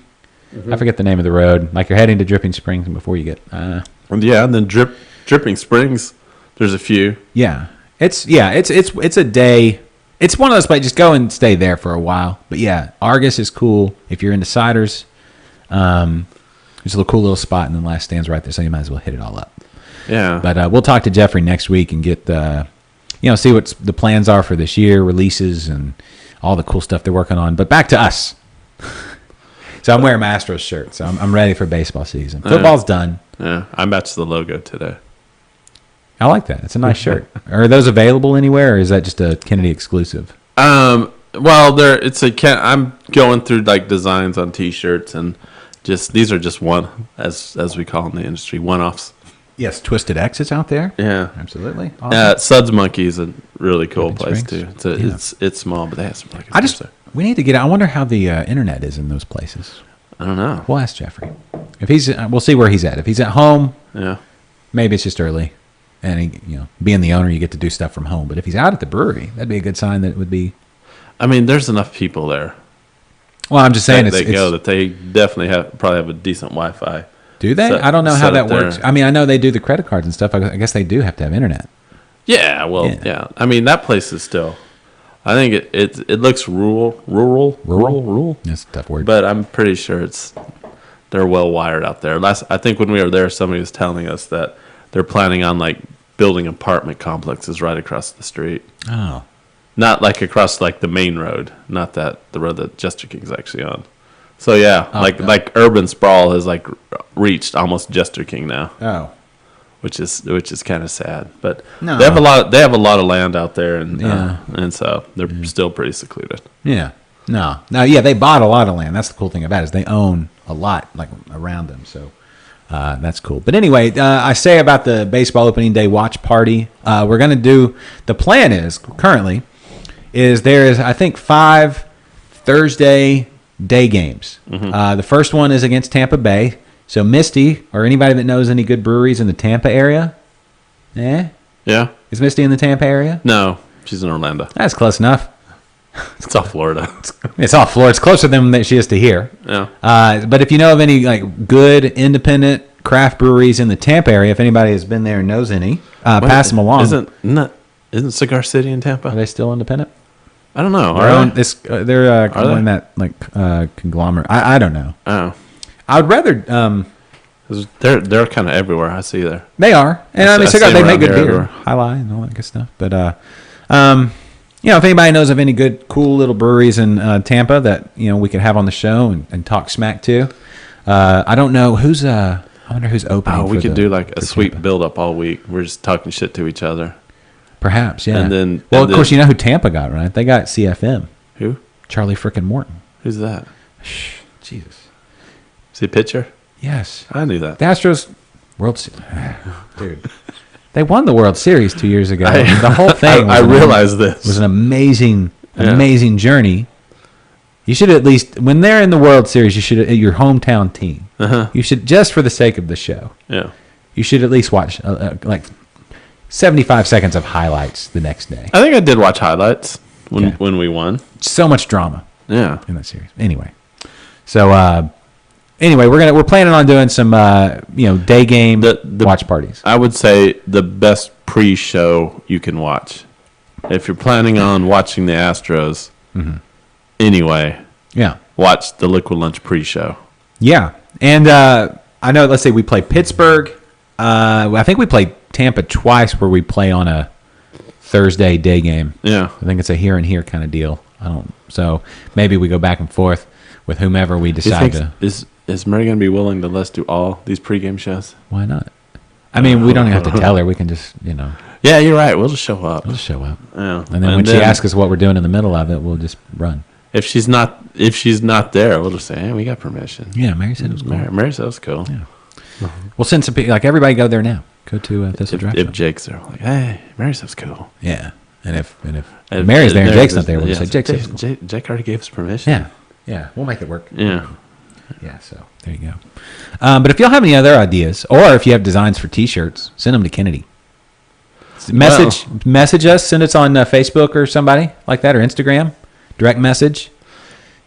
I forget the name of the road. Like you're heading to Dripping Springs before you get. And yeah, and then Dripping Springs, there's a few. Yeah, it's a day. It's one of those places. Just go and stay there for a while. But yeah, Argus is cool if you're into ciders. It's a cool little spot, and then Last Stand's right there, so you might as well hit it all up. Yeah. But we'll talk to Jeffrey next week and get see what the plans are for this year, releases, and all the cool stuff they're working on. But back to us. So I'm wearing my Astros shirt, so I'm ready for baseball season. Football's done. Yeah, I matched the logo today. I like that. It's a nice shirt. Are those available anywhere, or is that just a Kennedy exclusive? Well, I'm going through like designs on T-shirts, and these are just one, as we call in the industry, one-offs. Yes, Twisted X is out there. Yeah, absolutely. Awesome. Suds Monkey is a really cool Dripping place Springs. too. It's small, but they have some really good stuff. We need to get. I wonder how the internet is in those places. I don't know. We'll ask Jeffrey. If he's, we'll see where he's at. If he's at home, Yeah. maybe it's just early, and he, being the owner, you get to do stuff from home. But if he's out at the brewery, that'd be a good sign that it would be. I mean, there's enough people there. Well, I'm just saying that they definitely probably have a decent Wi-Fi. Do they? set- I don't know how set that up there. works. I mean, I know they do the credit cards and stuff. I guess they do have to have internet. Yeah, well, yeah. I mean, that place is still. I think it looks rural. That's a tough word. But I'm pretty sure they're well wired out there. I think when we were there, somebody was telling us that they're planning on like building apartment complexes right across the street. Oh, not like across like the main road, not the road that Jester King's actually on. So yeah, like urban sprawl has like reached almost Jester King now. Oh. Which is kind of sad, but No. they have a lot of land out there, and so they're still pretty secluded. Yeah. No. Yeah, they bought a lot of land. That's the cool thing about it is they own a lot like around them. So that's cool. But anyway, I say about the baseball opening day watch party. We're going to do. The plan is currently there is I think 5 Thursday day games. The first one is against Tampa Bay. So Misty, or anybody that knows any good breweries in the Tampa area, Yeah. Is Misty in the Tampa area? No, she's in Orlando. That's close enough. It's all Florida. It's all Florida. It's closer than she is to here. Yeah. But if you know of any like good independent craft breweries in the Tampa area, if anybody has been there and knows any, pass them along. Isn't Cigar City in Tampa? Are they still independent? I don't know. They're in that conglomerate. I don't know. Oh. I would rather. They're kind of everywhere. I see there. They are, and I mean, cigar. They make good beer, everywhere. High Lie, and all that good stuff. But if anybody knows of any good, cool little breweries in Tampa that we could have on the show and talk smack to, I don't know who's. I wonder who's opening. Oh, we could do like a sweet Tampa. build up all week. We're just talking shit to each other. Perhaps, yeah. And then, of course, you know who Tampa got, right? They got CFM. Who? Charlie frickin' Morton. Who's that? Jesus. Is he a pitcher? Yes. I knew that. The Astros World Series. Dude. They won the World Series 2 years ago. The whole thing I realized this. Was an amazing journey. You should at least, when they're in the World Series, you should, your hometown team, you should, just for the sake of the show, you should at least watch like 75 seconds of highlights the next day. I think I did watch highlights when we won. So much drama. Yeah. In that series. Anyway. So, we're planning on doing some, day game watch parties. I would say the best pre-show you can watch. If you're planning on watching the Astros, anyway, watch the Liquid Lunch pre-show. Yeah. And I know, let's say we play Pittsburgh. I think we play Tampa twice where we play on a Thursday day game. Yeah. I think it's a here and here kind of deal. So maybe we go back and forth with whomever we decide to. Is Mary going to be willing to let us do all these pregame shows? Why not? I mean, we don't even have to tell her. We can just, Yeah, you're right. We'll just show up. Yeah. And then when she asks us what we're doing in the middle of it, we'll just run. If she's not there, we'll just say, hey, we got permission. Yeah, Mary said it was cool. Mary said it was cool. Yeah. We'll send some people. Like, everybody go there now. Go to Thistle Draft. If Jake's there, like, hey, Mary said it was cool. Yeah. And if Mary's there and Jake's not there, we'll just say Jake's at school. Jake already gave us permission. Yeah, we'll make it work. Yeah. Yeah, so there you go. But if y'all have any other ideas, or if you have designs for T-shirts, send them to Kennedy. Message us. Send us on Facebook or somebody like that, or Instagram. Direct message.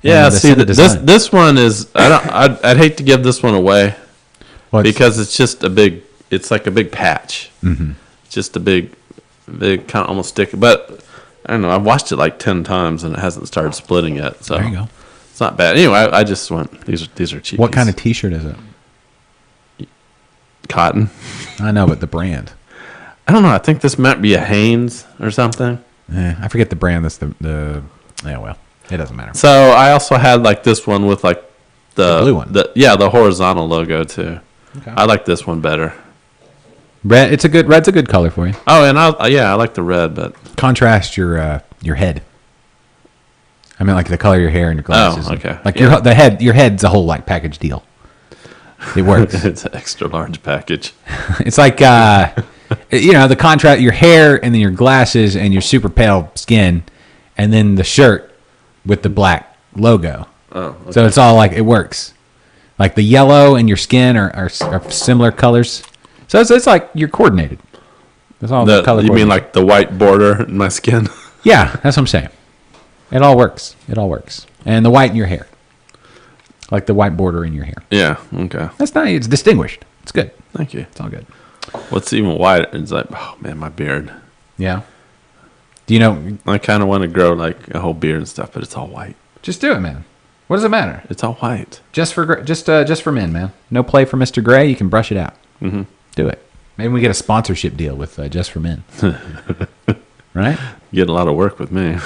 Yeah. See, this one is. I'd hate to give this one away because it's just a big. It's like a big patch. Mm-hmm. It's just a big kind of almost sticky. But I don't know. I've watched it like 10 times and it hasn't started splitting yet. So there you go. It's not bad. Anyway, I just went. These are cheap. What kind of T-shirt is it? Cotton. I know, but the brand. I don't know. I think this might be a Hanes or something. I forget the brand. That's the. Yeah, well, it doesn't matter. So I also had like this one with like the blue one. The horizontal logo too. Okay. I like this one better. Red. Red's a good color for you. Oh, and I like the red, but contrast your head. I mean, like the color of your hair and your glasses. Oh, okay. Like your head's a whole like package deal. It works. It's an extra large package. It's like the contrast, your hair and then your glasses and your super pale skin, and then the shirt with the black logo. Oh, okay. So it's all like it works. Like the yellow and your skin are similar colors. So it's like you're coordinated. That's all the color. You mean like the white border in my skin? Yeah, that's what I'm saying. It all works. And the white in your hair. Like the white border in your hair. Yeah, okay. That's nice. It's distinguished. It's good. Thank you. It's all good. What's even white? It's like, oh man, my beard. Yeah. Do you know? I kind of want to grow like a whole beard and stuff, but it's all white. Just do it, man. What does it matter? It's all white. Just for men, man. No play for Mr. Gray. You can brush it out. Mm-hmm. Do it. Maybe we get a sponsorship deal with Just for Men. Right? You get a lot of work with me.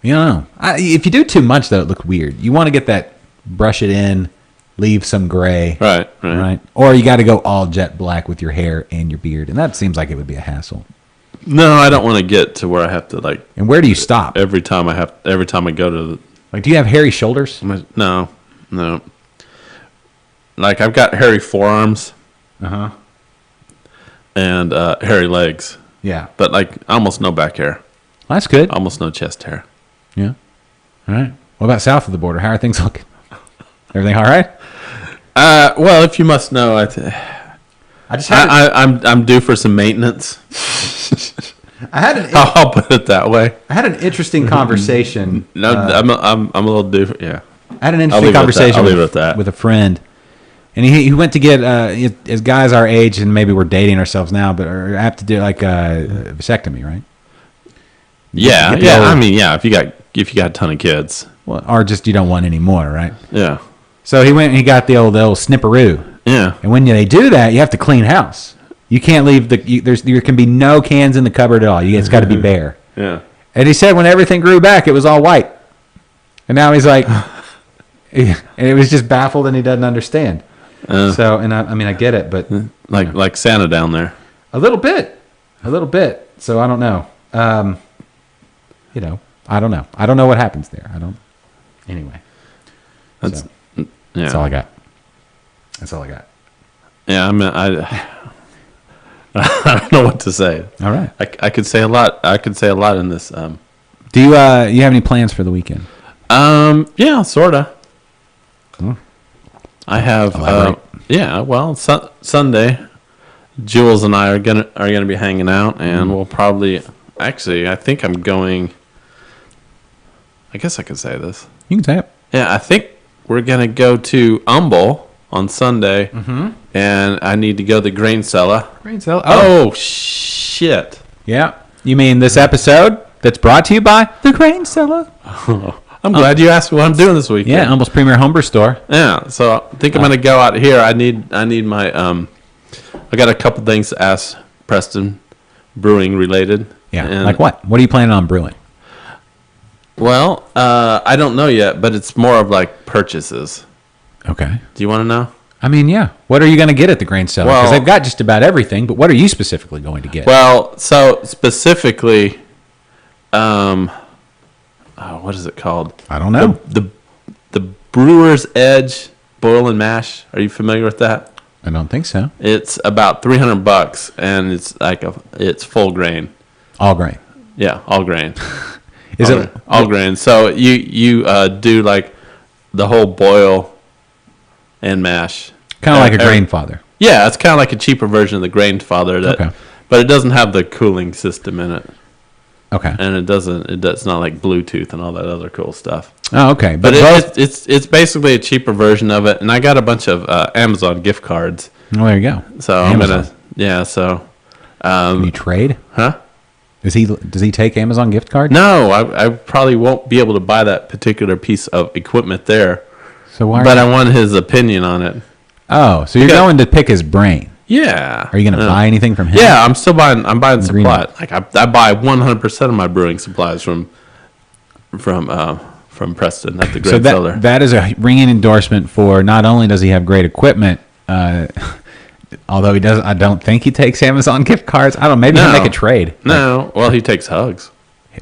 You don't know. If you do too much, though, it looks weird. You want to get that, brush it in, leave some gray. Right. Or you got to go all jet black with your hair and your beard, and that seems like it would be a hassle. No, I don't want to get to where I have to like. And where do you stop? Every time I go to the. Like, do you have hairy shoulders? No. Like I've got hairy forearms. Uh-huh. And hairy legs. Yeah. But like almost no back hair. Well, that's good. Almost no chest hair. Yeah. All right. What about south of the border? How are things looking? Everything all right? Well, if you must know, I'm due for some maintenance. I'll put it that way. I had an interesting conversation. No, I'm a little due. Yeah. I had an interesting conversation with a friend. And he went to get, as guys our age, and maybe we're dating ourselves now, but are apt to do like a vasectomy, right? Yeah. I mean, yeah. If you got a ton of kids, well, or just you don't want any more, right? Yeah. So he went and he got the old snipperoo. Yeah. And when they do that, you have to clean house. You can't leave there can be no cans in the cupboard at all. It's got to be bare. Yeah. And he said when everything grew back, it was all white. And now he's like, and it was just baffled, and he doesn't understand. So, and I get it, but like Santa down there, a little bit. So I don't know. I don't know. I don't know what happens there. Anyway, that's all I got. Yeah, I mean, I don't know what to say. All right, I could say a lot. I could say a lot in this. Do you have any plans for the weekend? Yeah, sorta. Oh. I have. Yeah, well, Sunday, Jules and I are gonna be hanging out, and we'll probably. Actually, I think I'm going. I guess I could say this. You can say it. Yeah, I think we're gonna go to Humble on Sunday, and I need to go to the grain cellar. Grain cellar. Oh shit! Yeah, you mean this episode that's brought to you by the Grain Cellar? I'm glad you asked me what I'm doing this weekend. Yeah, Humble's premier homebrew store. Yeah, so I think I'm gonna go out here. I need my I got a couple things to ask Preston, brewing related. Yeah, and like what? What are you planning on brewing? Well, I don't know yet, but it's more of like purchases. Okay. Do you want to know? I mean, yeah. What are you going to get at the grain cellar? Because they've got just about everything, but what are you specifically going to get? Well, so specifically, what is it called? I don't know. The Brewer's Edge Boil and Mash. Are you familiar with that? I don't think so. It's about $300, and it's like it's full grain. All grain. Yeah, all grain. Is it all grain? So you do like the whole boil and mash. kind of like a grain father? Yeah, it's kind of like a cheaper version of the grain father. Okay. But it doesn't have the cooling system in it. Okay. And it's not like Bluetooth and all that other cool stuff. Oh, okay. But both, it's basically a cheaper version of it. And I got a bunch of Amazon gift cards. well, there you go. So Amazon. Can you trade? Huh? Does he take Amazon gift card? No, I probably won't be able to buy that particular piece of equipment there. So why? But I want his opinion on it. Oh, so you're Because- going to pick his brain? Yeah. Are you going to buy anything from him? Yeah, I'm still buying. I'm buying Green supplies. Like I buy 100% of my brewing supplies from Preston at the So Great Cellar. that is a ringing endorsement for not only does he have great equipment, although he does, I don't think he takes Amazon gift cards. I don't. Maybe he'll No. make a trade. No, well, he takes hugs.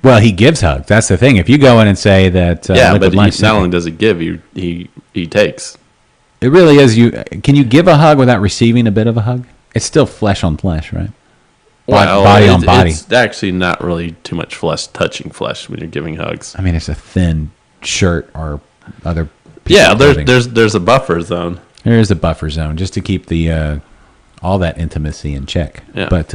Well, he gives hugs. That's the thing. If you go in and say that, Yeah, Liquid but Lunch, not only does he give, he takes. it really is. Can you give a hug without receiving a bit of a hug? It's still flesh on flesh, right? Body on body. It's actually not really too much flesh touching flesh when you're giving hugs. I mean, it's a thin shirt or other. piece Yeah, of clothing. there's a buffer zone. There is a buffer zone just to keep the all that intimacy in check. Yeah. But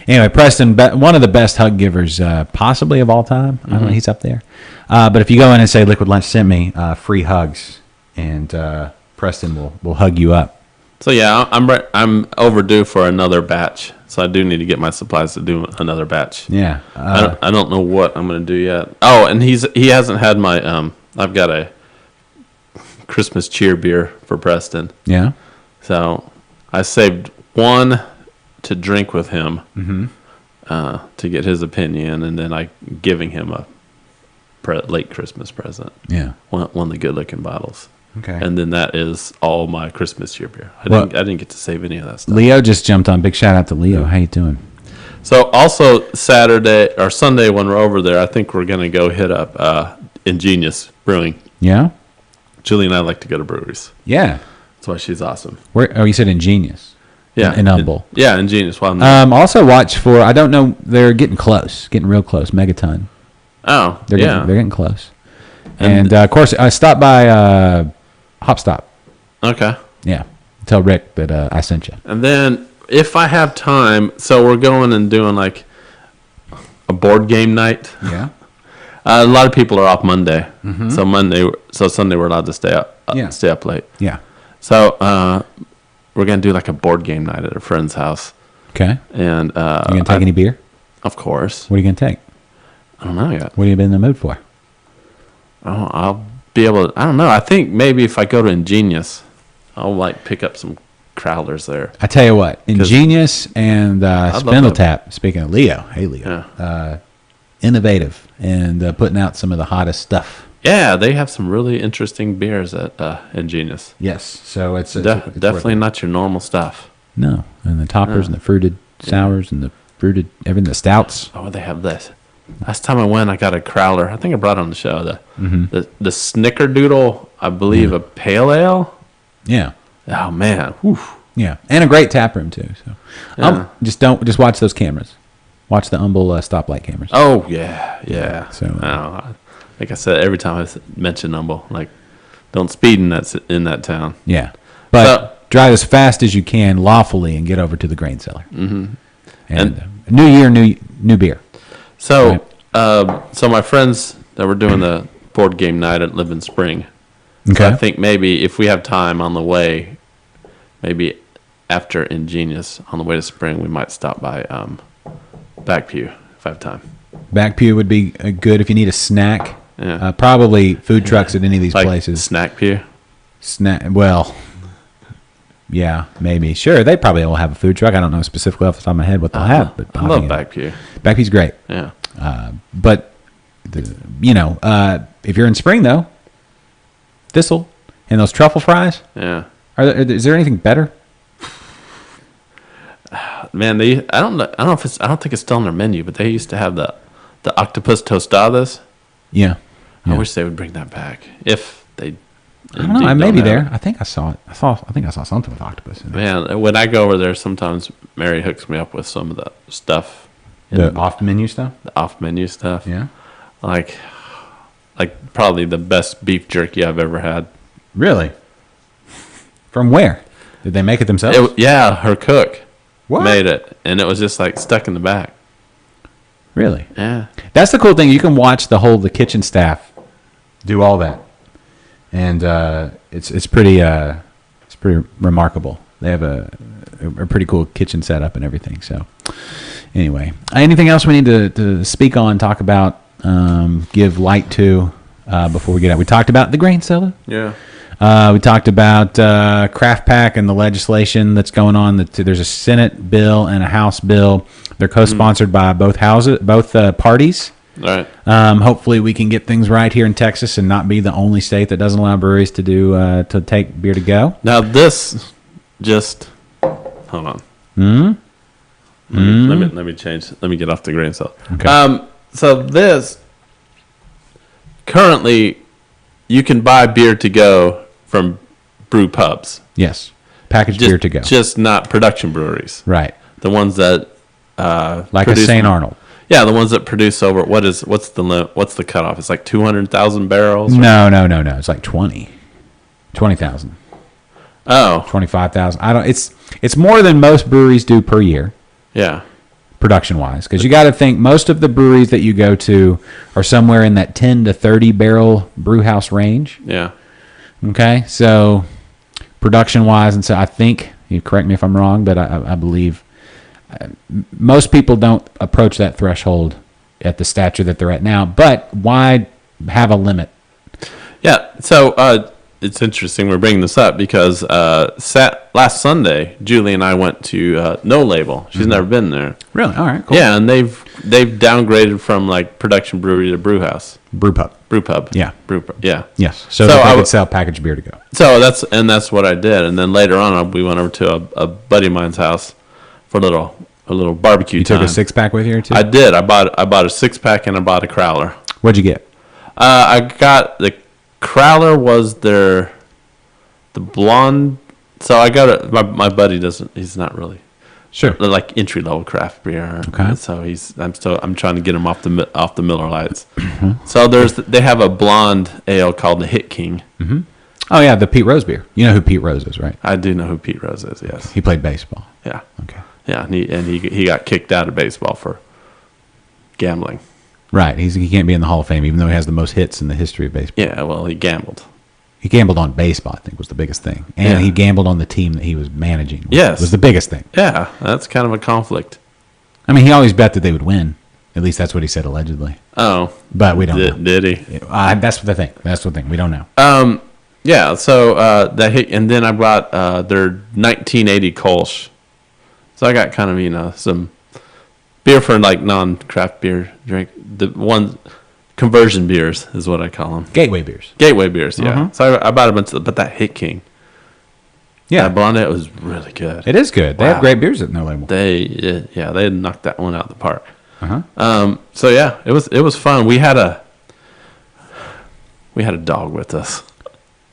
anyway, Preston, one of the best hug givers possibly of all time. I don't know, he's up there. But if you go in and say Liquid Lunch sent me free hugs, and Preston will hug you up. So yeah, I'm overdue for another batch. So I do need to get my supplies to do another batch. Yeah. I don't know what I'm going to do yet. Oh, and he hasn't had my I've got a Christmas cheer beer for Preston. Yeah. So I saved one to drink with him to get his opinion, and then I giving him a late Christmas present. Yeah. One of the good looking bottles. Okay. And then that is all my Christmas cheer beer. I didn't get to save any of that stuff. Leo just jumped on. Big shout out to Leo. How you doing? So also Saturday or Sunday when we're over there, I think we're gonna go hit up Ingenious Brewing. Yeah. Julie and I like to go to breweries. Yeah. That's why she's awesome. Where? Oh, you said Ingenious. Yeah, In Humble. Yeah, Ingenious. Well, I'm there. Also watch for. I don't know. They're getting close. Getting real close. Megaton. Oh, They're yeah. getting close. And- And of course, I stopped by Hop Stop. Okay. Yeah. Tell Rick that I sent you. And then if I have time, so we're going and doing like a board game night. Yeah. A lot of people are off Monday, so Sunday we're allowed to stay up late. Yeah. So we're gonna do like a board game night at a friend's house, Okay. and You gonna take any beer? Of course. What are you gonna take? I don't know yet. What have you been in the mood for? Oh, I'll be able to. I don't know. I think maybe if I go to Ingenious, I'll like pick up some crowlers there. I tell you what, Ingenious and love Spindle that. Tap. Speaking of Leo, hey Leo, innovative and putting out some of the hottest stuff. Yeah, they have some really interesting beers at Ingenious. Yes, so it's Definitely not your normal stuff. No, and the toppers and the fruited sours and the fruited everything, the stouts. Oh, they have this. Last time I went, I got a crowler. I think I brought it on the show. The Snickerdoodle, I believe, a pale ale. Yeah, Oh man, whew. yeah, and a great tap room too. So, Yeah. just watch those cameras. Watch the Humble stoplight cameras. Oh yeah. So, like I said, every time I mention Humble, like, don't speed in that town. Yeah, but So- drive as fast as you can lawfully and get over to the grain cellar. Mm-hmm. And new year, new beer. So, so my friends that were doing the board game night at Living Spring. Okay. So I think maybe if we have time on the way, maybe after Ingenious on the way to Spring, we might stop by Backpew if I have time. Back pew would be good if you need a snack. Yeah. Probably food trucks at any of these Like places. Snack Pew. Well, yeah, maybe. Sure, they probably will have a food truck. I don't know specifically off the top of my head what they'll have, but I love Backpew. Backpew's great. Yeah. But if you're in Spring though, Thistle and those truffle fries. Yeah. Is there anything better? Man, I don't think it's still on their menu, but they used to have the octopus tostadas. Yeah. I wish they would bring that back. If they I don't know. I may be there. I think I saw it. I think I saw something with octopus in it. Man, when I go over there, sometimes Mary hooks me up with some of the stuff The off-menu stuff? The off-menu stuff. Yeah. Like probably the best beef jerky I've ever had. Really? From where? Did they make it themselves? Her cook What? made it, and it was just like stuck in the back. Really? Yeah. That's the cool thing. You can watch the kitchen staff do all that, and it's pretty remarkable. They have a pretty cool kitchen setup and everything. So anyway, anything else we need to speak on, talk about, give light to before we get out? We talked about the grain cellar. Yeah. We talked about Craft Pack and the legislation that's going on. There's a Senate bill and a House bill. They're co-sponsored by both parties. All right. Hopefully, we can get things right here in Texas and not be the only state that doesn't allow breweries to take beer to go. Now this just hold on. Let me change. Let me get off the grain cellar. Okay. So this currently you can buy beer to go from brew pubs. Yes, packaged beer to go. Just not production breweries. Right. The ones that like a St. Arnold. Yeah, the ones that produce over what's the cutoff? It's like 200,000 barrels. No. It's like 20,000. Oh, 25,000. I don't. It's more than most breweries do per year. Yeah. Production wise, because you got to think most of the breweries that you go to are somewhere in that 10 to 30 barrel brew house range. Yeah. Okay, so production wise, and so I think, you correct me if I'm wrong, but I believe most people don't approach that threshold at the stature that they're at now. But why have a limit? Yeah. So it's interesting we're bringing this up because last Sunday, Julie and I went to No Label. She's never been there. Really? All right. Cool. Yeah, and they've downgraded from like production brewery to brew house. Brew pub. Yeah. Yeah. Yes. So that they could sell packaged beer to go. So that's what I did, and then later on we went over to a buddy of mine's house for a little barbecue. You took a 6-pack with you or two? I did. I bought a 6-pack and I bought a crowler. What'd you get? I got the crowler was the blonde. So I got it. My buddy doesn't. He's not really sure like entry level craft beer. Okay. So I'm trying to get him off the Miller Lights. So they have a blonde ale called the Hit King. Mm-hmm. Oh yeah, the Pete Rose beer. You know who Pete Rose is, right? I do know who Pete Rose is. Yes. He played baseball. Yeah. Okay. Yeah, and he got kicked out of baseball for gambling. Right. He can't be in the Hall of Fame, even though he has the most hits in the history of baseball. Yeah. Well, he gambled. He gambled on baseball, I think, was the biggest thing, and he gambled on the team that he was managing. Yes, was the biggest thing. Yeah, that's kind of a conflict. I mean, he always bet that they would win. At least that's what he said allegedly. Oh, but we don't know. Did he? That's the thing. That's the thing. We don't know. Yeah. So that hit, and then I brought their 1980 Kolsch. So I got kind of some beer for like non-craft beer drink. The one conversion beers is what I call them. Gateway beers. Gateway beers. Yeah. So I bought a bunch of, but that Hit King. Yeah, that blonde ale was really good. It is good. They have great beers at No Label. They knocked that one out of the park. Uh-huh. Yeah, it was fun. We had a dog with us.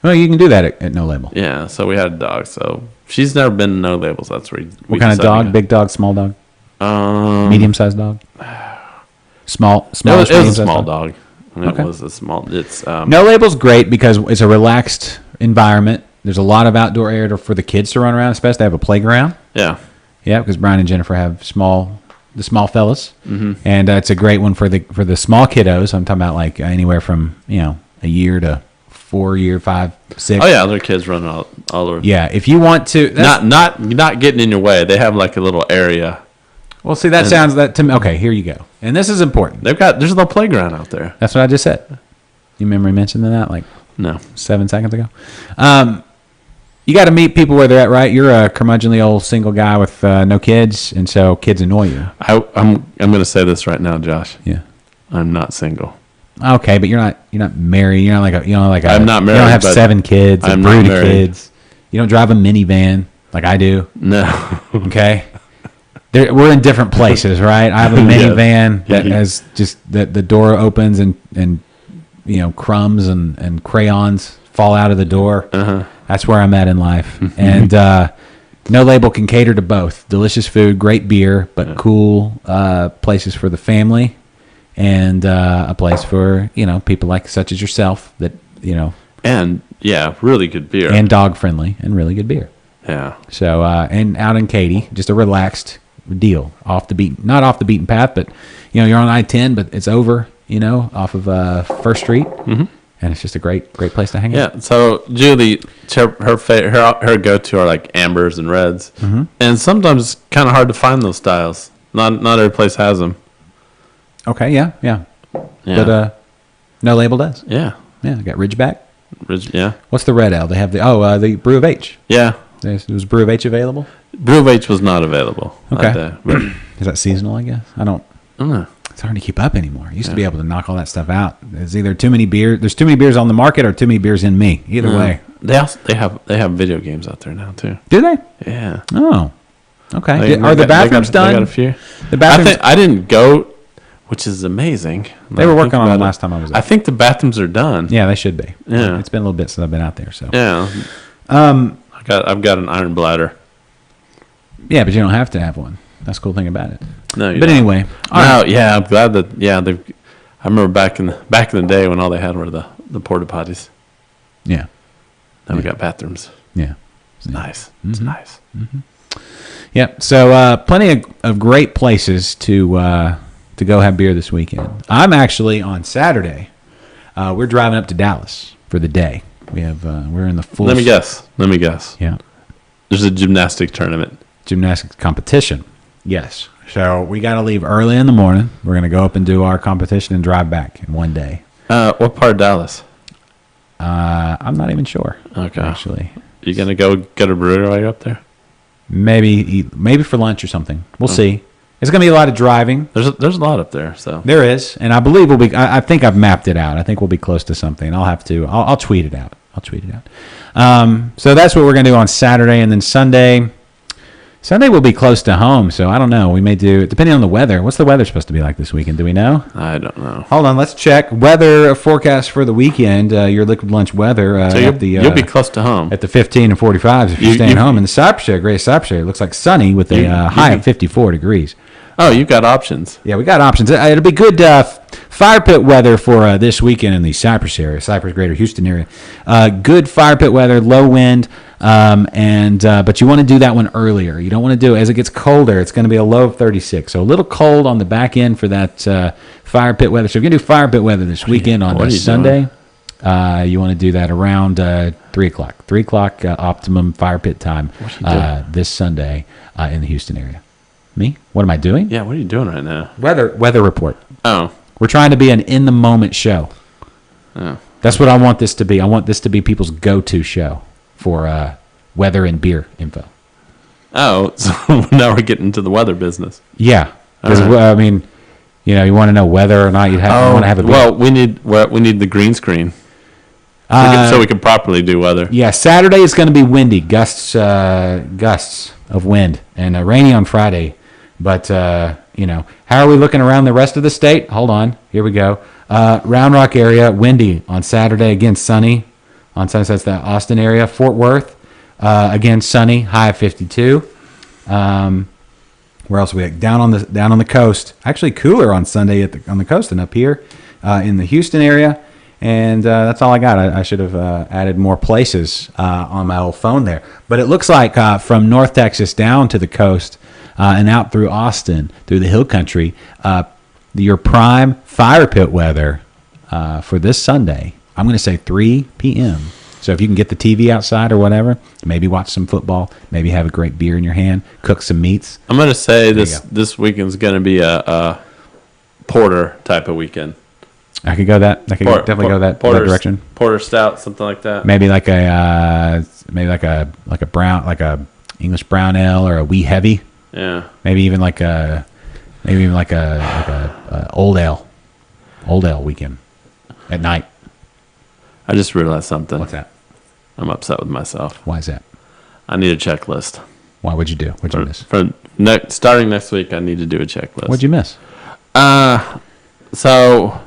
Well, you can do that at No Label. Yeah, so we had a dog. So she's never been to No Label. So that's where. What kind of dog? Big dog, small dog, medium-sized dog. Small. It was a small dog. It was a small. It's No Label's great because it's a relaxed environment. There's a lot of outdoor area for the kids to run around, especially they have a playground. Yeah. Yeah, because Brian and Jennifer have the small fellas, and it's a great one for the small kiddos. I'm talking about like anywhere from a year to 4 year, 5, 6. Oh yeah, their kids run all over. Yeah, if you want to, not getting in your way. They have like a little area. Well, see, that sounds that to me. Okay, here you go, and this is important. There's a little playground out there. That's what I just said. You remember me mentioning that like 7 seconds ago? You got to meet people where they're at, right? You're a curmudgeonly old single guy with no kids, and so kids annoy you. I'm going to say this right now, Josh. Yeah, I'm not single. Okay, but you're not married. You're not like a. I'm not married. You don't have 7 kids. I'm not married. Kids. You don't drive a minivan like I do. No. Okay. We're in different places, right? I have a minivan that has just the door opens and crumbs and crayons fall out of the door. Uh-huh. That's where I'm at in life. And No Label can cater to both. Delicious food, great beer, but cool places for the family, and a place for people like such as yourself that And really good beer. and dog friendly and really good beer. Yeah. So and out in Katy, just a relaxed deal, not off the beaten path, but you're on I-10, but it's over, off of First Street, and it's just a great place to hang out. Yeah. So Julie, her go-to are like ambers and reds, and sometimes it's kind of hard to find those styles. Not every place has them. Okay, yeah. But No Label does. Yeah. Yeah, I got Ridgeback. Yeah. What's the red ale? They have the Brew of H. Yeah. Was Brew of H available? Brew of H was not available. Okay. Is that seasonal, I guess? I don't know. It's hard to keep up anymore. You used to be able to knock all that stuff out. There's either too many beers on the market or too many beers in me. Either way. They have video games out there now too. Do they? Yeah. Oh. Okay. They Are the bathrooms done? They got a few. The bathrooms. I didn't go, which is amazing. They were working on them last time I was there. I think the bathrooms are done. Yeah, they should be. Yeah. It's been a little bit since I've been out there. So. Yeah. I've got an iron bladder. Yeah, but you don't have to have one. That's the cool thing about it. No, you but don't. anyway. Yeah, I'm glad that. Yeah, I remember back in the day when all they had were the porta potties. Yeah. Now we got bathrooms. Yeah. It's nice. It's nice. Yep. So plenty of great places to go have beer this weekend. I'm actually on Saturday. We're driving up to Dallas for the day. We're in the full. Let me guess. Yeah. There's a gymnastic tournament. Gymnastics competition. Yes. So we got to leave early in the morning. We're going to go up and do our competition and drive back in one day. What part of Dallas? I'm not even sure. Okay. Actually. You going to go get a burrito while you're up there? Maybe for lunch or something. We'll see. It's going to be a lot of driving. There's a lot up there. So there is, and I believe we'll be. I think I've mapped it out. I think we'll be close to something. I'll tweet it out. So that's what we're going to do on Saturday, and then Sunday will be close to home. So I don't know. We may do, depending on the weather. What's the weather supposed to be like this weekend? Do we know? I don't know. Hold on, let's check weather forecast for the weekend. Your Liquid Lunch weather. So you'll be close to home at the 15 and 45s if you're staying home. In the Cypress Share, Great Cypress Share, it looks like sunny with a high of 54 degrees. Oh, you've got options. Yeah, we got options. It'll be good fire pit weather for this weekend in the Cypress area, Cypress, Greater Houston area. Good fire pit weather, low wind, but you want to do that one earlier. You don't want to do it as it gets colder. It's going to be a low of 36, so a little cold on the back end for that fire pit weather. So if you're going to do fire pit weather this weekend on Sunday, you want to do that around 3 o'clock. 3 o'clock optimum fire pit time this Sunday in the Houston area. Me? What am I doing? Yeah, what are you doing right now? Weather report. Oh. We're trying to be an in-the-moment show. Oh. That's what I want this to be. I want this to be people's go-to show for weather and beer info. Oh, so now we're getting into the weather business. Yeah. Because, I mean, you want to know whether or not you want to have a beer. Well, we need the green screen so we can properly do weather. Yeah, Saturday is going to be windy, gusts of wind, and rainy on Friday. But, how are we looking around the rest of the state? Hold on. Here we go. Round Rock area, windy on Saturday. Again, sunny. On Sunday, that's the Austin area. Fort Worth, again, sunny, high of 52. Where else are we at? Down on the coast. Actually, cooler on Sunday on the coast than up here in the Houston area. And that's all I got. I should have added more places on my old phone there. But it looks like from North Texas down to the coast and out through Austin, through the hill country, your prime fire pit weather for this Sunday, I'm going to say 3 p.m. So if you can get the TV outside or whatever, maybe watch some football, maybe have a great beer in your hand, cook some meats. I'm going to say this weekend's going to be a porter type of weekend. I could go that. I could definitely go that direction. Porter stout, something like that. Maybe like a brown, like a English brown ale or a wee heavy. Yeah. Maybe even like a old ale weekend at night. I just realized something. What's that? I'm upset with myself. Why is that? I need a checklist. Why? What'd you do? What'd you miss? Starting next week, I need to do a checklist. What'd you miss? So.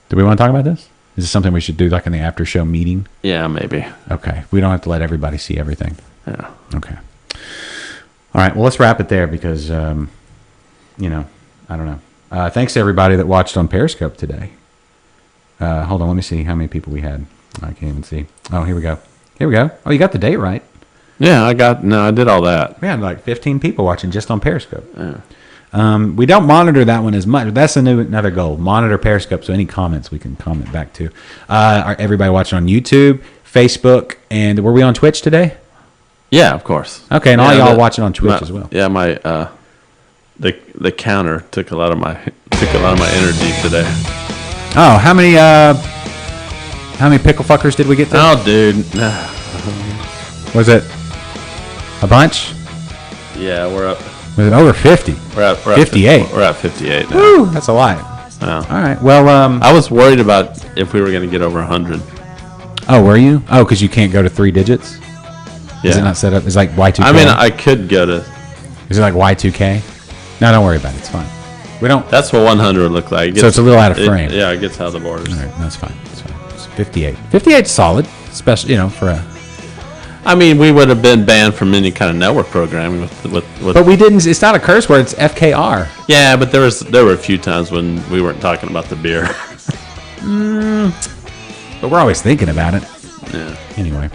Do we want to talk about this? Is this something we should do like in the after show meeting? Yeah, maybe. Okay. We don't have to let everybody see everything. Yeah. Okay. All right, well, let's wrap it there because, I don't know. Thanks to everybody that watched on Periscope today. Hold on, let me see how many people we had. I can't even see. Oh, here we go. Oh, you got the date right. Yeah, I did all that. We had like 15 people watching just on Periscope. Yeah. We don't monitor that one as much. That's another goal. Monitor Periscope, so any comments we can comment back to. Everybody watching on YouTube, Facebook, and were we on Twitch today? Yeah, of course. Okay, and all y'all watching on Twitch as well. Yeah, my the counter took a lot of my energy today. Oh, how many pickle fuckers did we get to? Oh, dude. Was it a bunch? Yeah, we're up. Was it over 50? We're at 58. We're at 58 now. Woo, that's a lot. Oh. All right. Well, I was worried about if we were going to get over 100. Oh, were you? Oh, because you can't go to 3 digits? Yeah. Is it not set up? It's like Y2K? I mean, I could go to... Is it like Y2K? No, don't worry about it. It's fine. We don't... That's what 100 would look like. So it's a little out of frame. It gets out of the borders. All right, that's fine. It's fine. It's 58. 58's solid, especially, for a... I mean, we would have been banned from any kind of network programming with But we didn't... It's not a curse word. It's FKR. Yeah, but there were a few times when we weren't talking about the beer. But we're always thinking about it. Yeah. Anyway.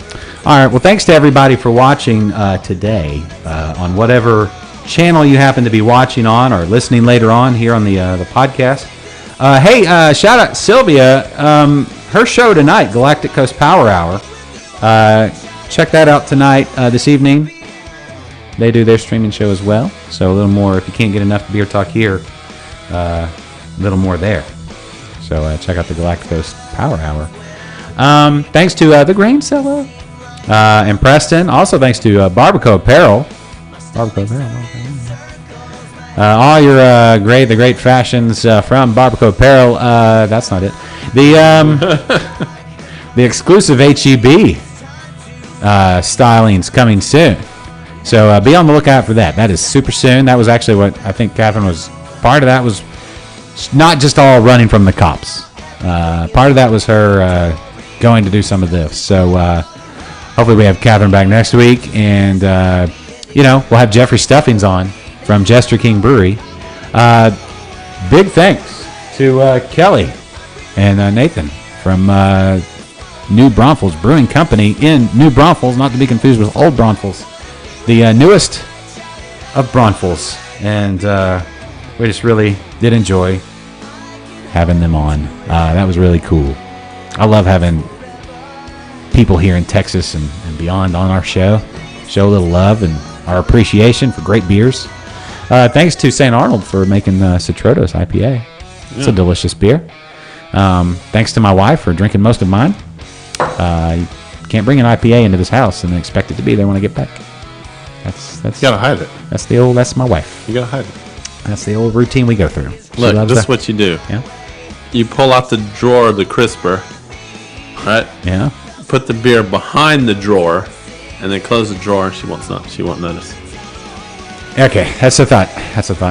All right. Well, thanks to everybody for watching today on whatever channel you happen to be watching on or listening later on here on the podcast. Hey, shout out Sylvia. Her show tonight, Galactic Coast Power Hour. Check that out tonight, this evening. They do their streaming show as well. So a little more, if you can't get enough Beer Talk here, a little more there. So check out the Galactic Coast Power Hour. Thanks to the Grain Cellar and Preston. Also thanks to Barbacoa Apparel. All your the great fashions from Barbacoa Apparel. That's not it. The exclusive HEB stylings coming soon. So be on the lookout for that. That is super soon. That was actually what I think Catherine was part of. That was not just all running from the cops. Part of that was her going to do some of this. So hopefully we have Catherine back next week, and we'll have Jeffrey Stuffings on from Jester King Brewery. Big thanks to Kelly and Nathan from New Braunfels Brewing Company in New Braunfels, not to be confused with Old Braunfels, the newest of Braunfels. And we just really did enjoy having them on. That was really cool. I love having people here in Texas and beyond on our show. Show a little love and our appreciation for great beers. Thanks to St. Arnold for making Citrotos IPA. It's a delicious beer. Thanks to my wife for drinking most of mine. You can't bring an IPA into this house and expect it to be there when I get back. That's you gotta hide it. That's my wife. You gotta hide it. That's the old routine we go through. Look, this is what you do. Yeah. You pull out the drawer of the crisper, right? Yeah. Put the beer behind the drawer, and then close the drawer. And she won't notice. Okay, that's a thought.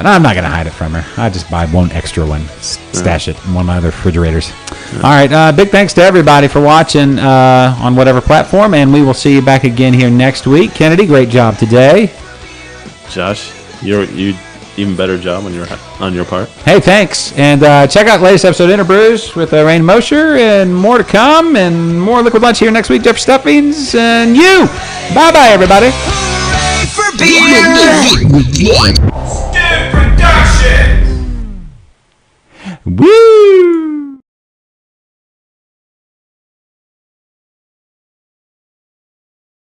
I'm not gonna hide it from her. I just buy one extra one, stash it in one of my other refrigerators. Yeah. All right. Big thanks to everybody for watching on whatever platform, and we will see you back again here next week. Kennedy, great job today. Josh, you even better job on your part. Hey, thanks. And check out the latest episode of Interbrews with Rain Mosher, and more to come, and more Liquid Lunch here next week. Jeff Stuffings and you. Bye-bye, everybody. Hooray for beer! Steve Productions! Woo!